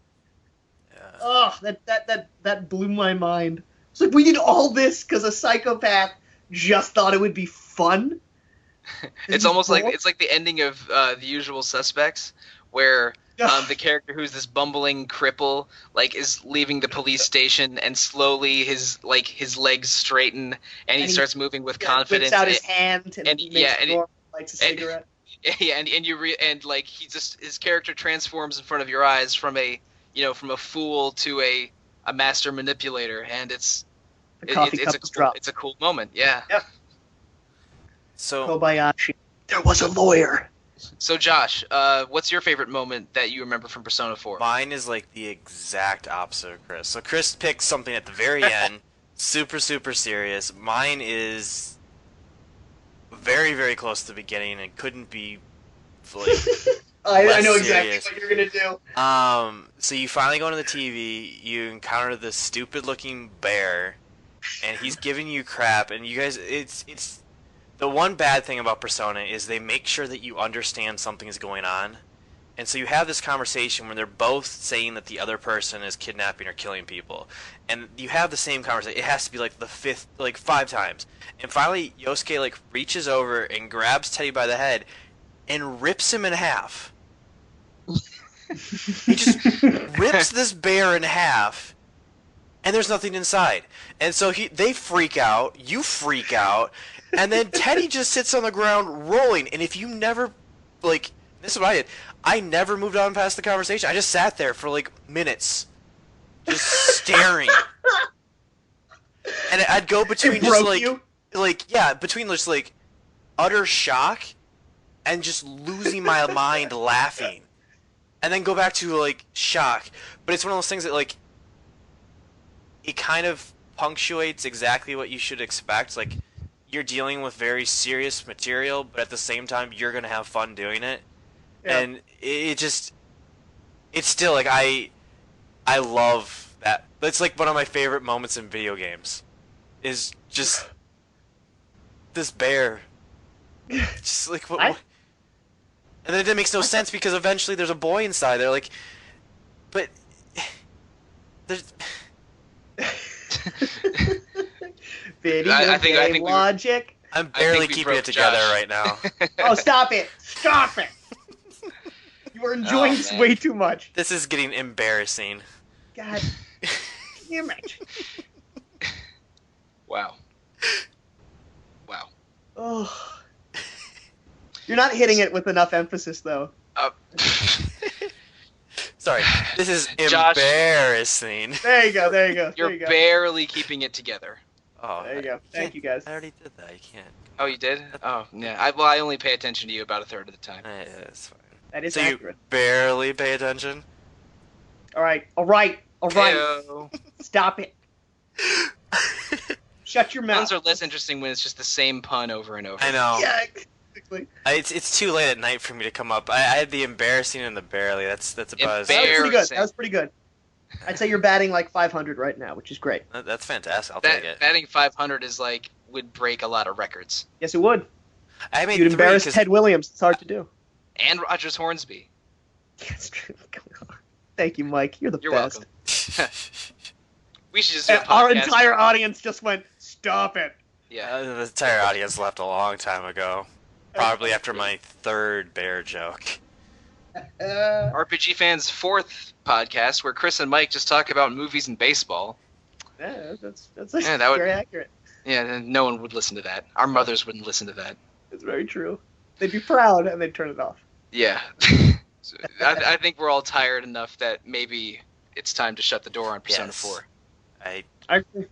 Yeah. Oh, that blew my mind. It's like we did all this because a psychopath just thought it would be fun. It's almost like the ending of The Usual Suspects, where the character who's this bumbling cripple is leaving the police station, and slowly his legs straighten and he starts moving with confidence. Whips out his hand and lights a cigarette. His character transforms in front of your eyes from a fool to a master manipulator, and it's a cool moment. Yeah. Yep. So Kobayashi. There was a lawyer. So Josh, what's your favorite moment that you remember from Persona 4? mine is like the exact opposite of Chris. So Chris picked something at the very end, super, super serious. Mine is very, very close to the beginning and couldn't be like I know exactly serious. what you're gonna do. So you finally go into the TV, you encounter this stupid looking bear, and he's giving you crap, and you guys, it's the one bad thing about Persona is they make sure that you understand something is going on. And so you have this conversation where they're both saying that the other person is kidnapping or killing people. And you have the same conversation. It has to be like the fifth, like 5 times. And finally, Yosuke reaches over and grabs Teddie by the head and rips him in half. He just rips this bear in half, and there's nothing inside. And so they freak out, you freak out, and then Teddie just sits on the ground rolling. And if you never, this is what I did. I never moved on past the conversation. I just sat there for minutes, just staring. And I'd go between between just utter shock and just losing my mind laughing. And then go back to shock. But it's one of those things that it kind of punctuates exactly what you should expect. You're dealing with very serious material, but at the same time you're gonna have fun doing it. Yeah. And it's still I love that. That's one of my favorite moments in video games. Is just this bear. Just what? And then it makes no sense because eventually there's a boy inside there. But there's. I think logic. I'm barely keeping it together right now. Oh, stop it! Stop it! You are enjoying this way too much. This is getting embarrassing. God. damn it. Wow. Oh. You're not hitting it with enough emphasis, though. Sorry, this is Josh, embarrassing. There you go. You're barely keeping it together. Oh, There you go. Thank you, guys. I already did that. You can't. Oh, you did? Oh, yeah. I only pay attention to you about a third of the time. Yeah, it's fine. That is So accurate. you barely pay attention? All right. Heyo. Stop it. Shut your mouth. Puns are less interesting when it's just the same pun over and over. I know. Yeah, exactly. It's too late at night for me to come up. I had the embarrassing and the barely. That's a buzz. Embarrassing. That was pretty good. I'd say you're batting like 500 right now, which is great. That's fantastic. I'll take it. Batting 500 is would break a lot of records. Yes, it would. I made You'd 3 embarrass 'cause- Ted Williams. It's hard to do. And Rogers Hornsby. That's true. Thank you, Mike. You're the You're best. welcome. We should just do a podcast. Our entire audience just went, stop it. Yeah. The entire audience left a long time ago. Probably after my 3rd bear joke. RPG Fans' 4th podcast, where Chris and Mike just talk about movies and baseball. Yeah, that's Yeah, that would- very accurate. Yeah, and no one would listen to that. Our mothers wouldn't listen to that. It's very true. They'd be proud and they'd turn it off. Yeah. So, I think we're all tired enough that maybe it's time to shut the door on Persona Yes. 4. Actually,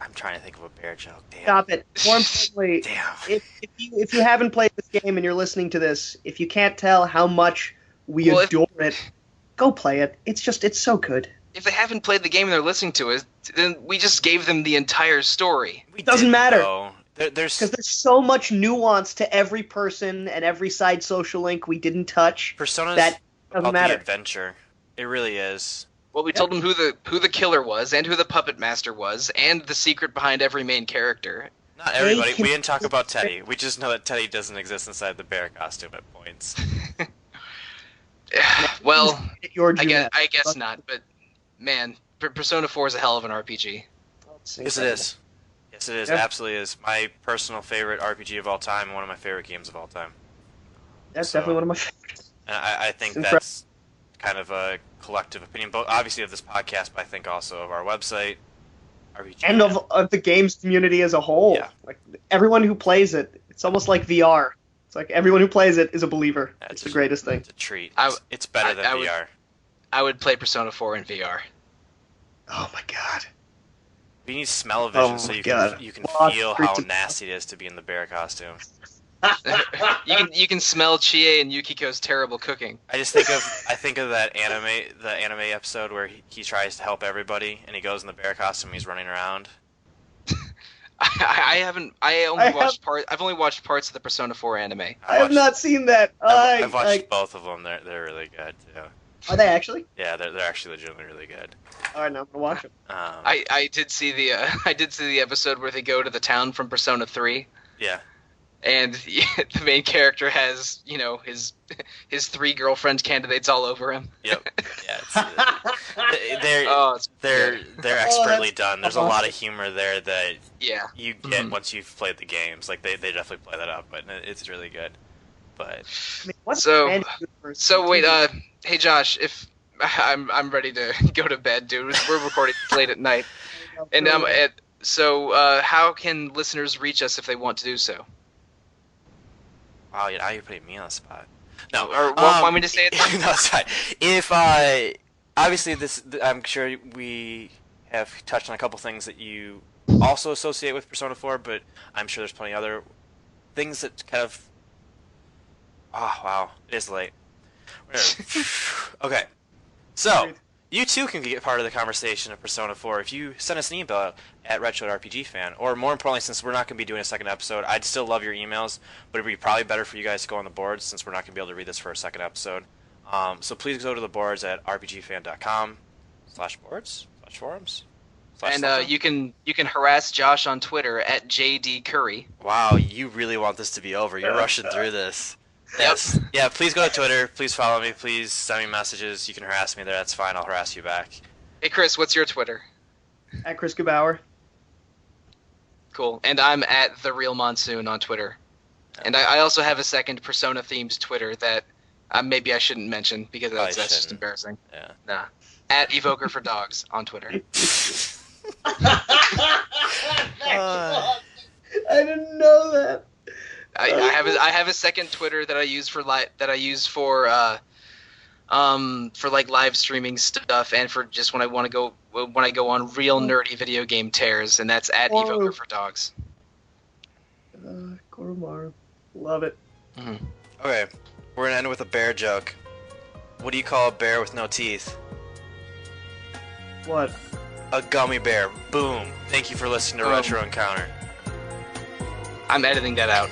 I'm trying to think of a bear joke. Damn. stop it. More importantly, Damn. if you haven't played this game and you're listening to this, if you can't tell how much we adore it, go play it. It's so good. If they haven't played the game and they're listening to it, then we just gave them the entire story. It doesn't matter. There's Because there's so much nuance to every person and every side social link we didn't touch. Persona's That doesn't about matter. the adventure. It really is. Well, we told them who the killer was, and who the puppet master was, and the secret behind every main character. Not everybody. We didn't talk about Teddie. We just know that Teddie doesn't exist inside the bear costume at points. Well, Your I guess not, but man, Persona 4 is a hell of an RPG. Yes, it is. Yes, it is. Yeah. Absolutely is. My personal favorite RPG of all time, and one of my favorite games of all time. That's So- definitely one of my favorites. And I think It's that's kind of a collective opinion, both obviously of this podcast, but I think also of our website, RPG. And of the games community as a whole. Yeah. Like everyone who plays it, it's almost like VR. It's like everyone who plays it is a believer. Yeah, It's the greatest thing. It's a treat. I- It's better than I would- VR. I would play Persona 4 in VR. Oh my god. You need smell vision Oh so my you God. can Oh, feel how freaking- nasty it is to be in the bear costume. You can smell Chie and Yukiko's terrible cooking. I think of that the anime episode where he tries to help everybody and he goes in the bear costume and he's running around. I've only watched parts of the Persona 4 anime. I have not seen that. I've watched both of them. They're really good too. Are they actually? Yeah, they're actually legitimately really good. All right, now I'm gonna watch them. I did see the episode where they go to the town from Persona 3. Yeah. And the main character has, his 3 girlfriend candidates all over him. Yep. Yeah. They're expertly done. There's a lot of humor there that you get once you've played the games. Like they definitely play that up, but it's really good. But I mean, what's So- the universe? So wait, hey Josh, if I'm ready to go to bed, dude. We're recording late at night, and how can listeners reach us if they want to do so? wow, now you're putting me on the spot. No, Or want me to say it? No, it's fine. If obviously I'm sure we have touched on a couple things that you also associate with Persona 4, but I'm sure there's plenty other things that kind of. Oh wow, it is late. Okay, so you too can get part of the conversation of Persona 4 if you send us an email at retro@rpgfan, or more importantly, since we're not going to be doing a second episode, I'd still love your emails, but it'd be probably better for you guys to go on the boards since we're not going to be able to read this for a second episode. So please go to the boards at rpgfan.com/boards/forums. And you can harass Josh on Twitter at jdcurry. Wow, you really want this to be over. You're rushing through this. Yes. Yeah, please go to Twitter. Please follow me. Please send me messages. You can harass me there. That's fine. I'll harass you back. Hey Chris, what's your Twitter? At Chris Gebauer. Cool. And I'm at The Real Monsoon on Twitter. And I also have a second Persona-themed Twitter that Maybe I shouldn't mention because that's just shouldn't. embarrassing. Yeah. Nah. At Evoker for Dogs on Twitter. I didn't know that. I have a second Twitter that I use for like live streaming stuff and for just when I go on real nerdy video game tears, and that's at Evoker for Dogs. Koromaru. Love it. Mm-hmm. Okay, we're gonna end with a bear joke. What do you call a bear with no teeth? What? A gummy bear. Boom. Thank you for listening to Retro Encounter. I'm editing that out.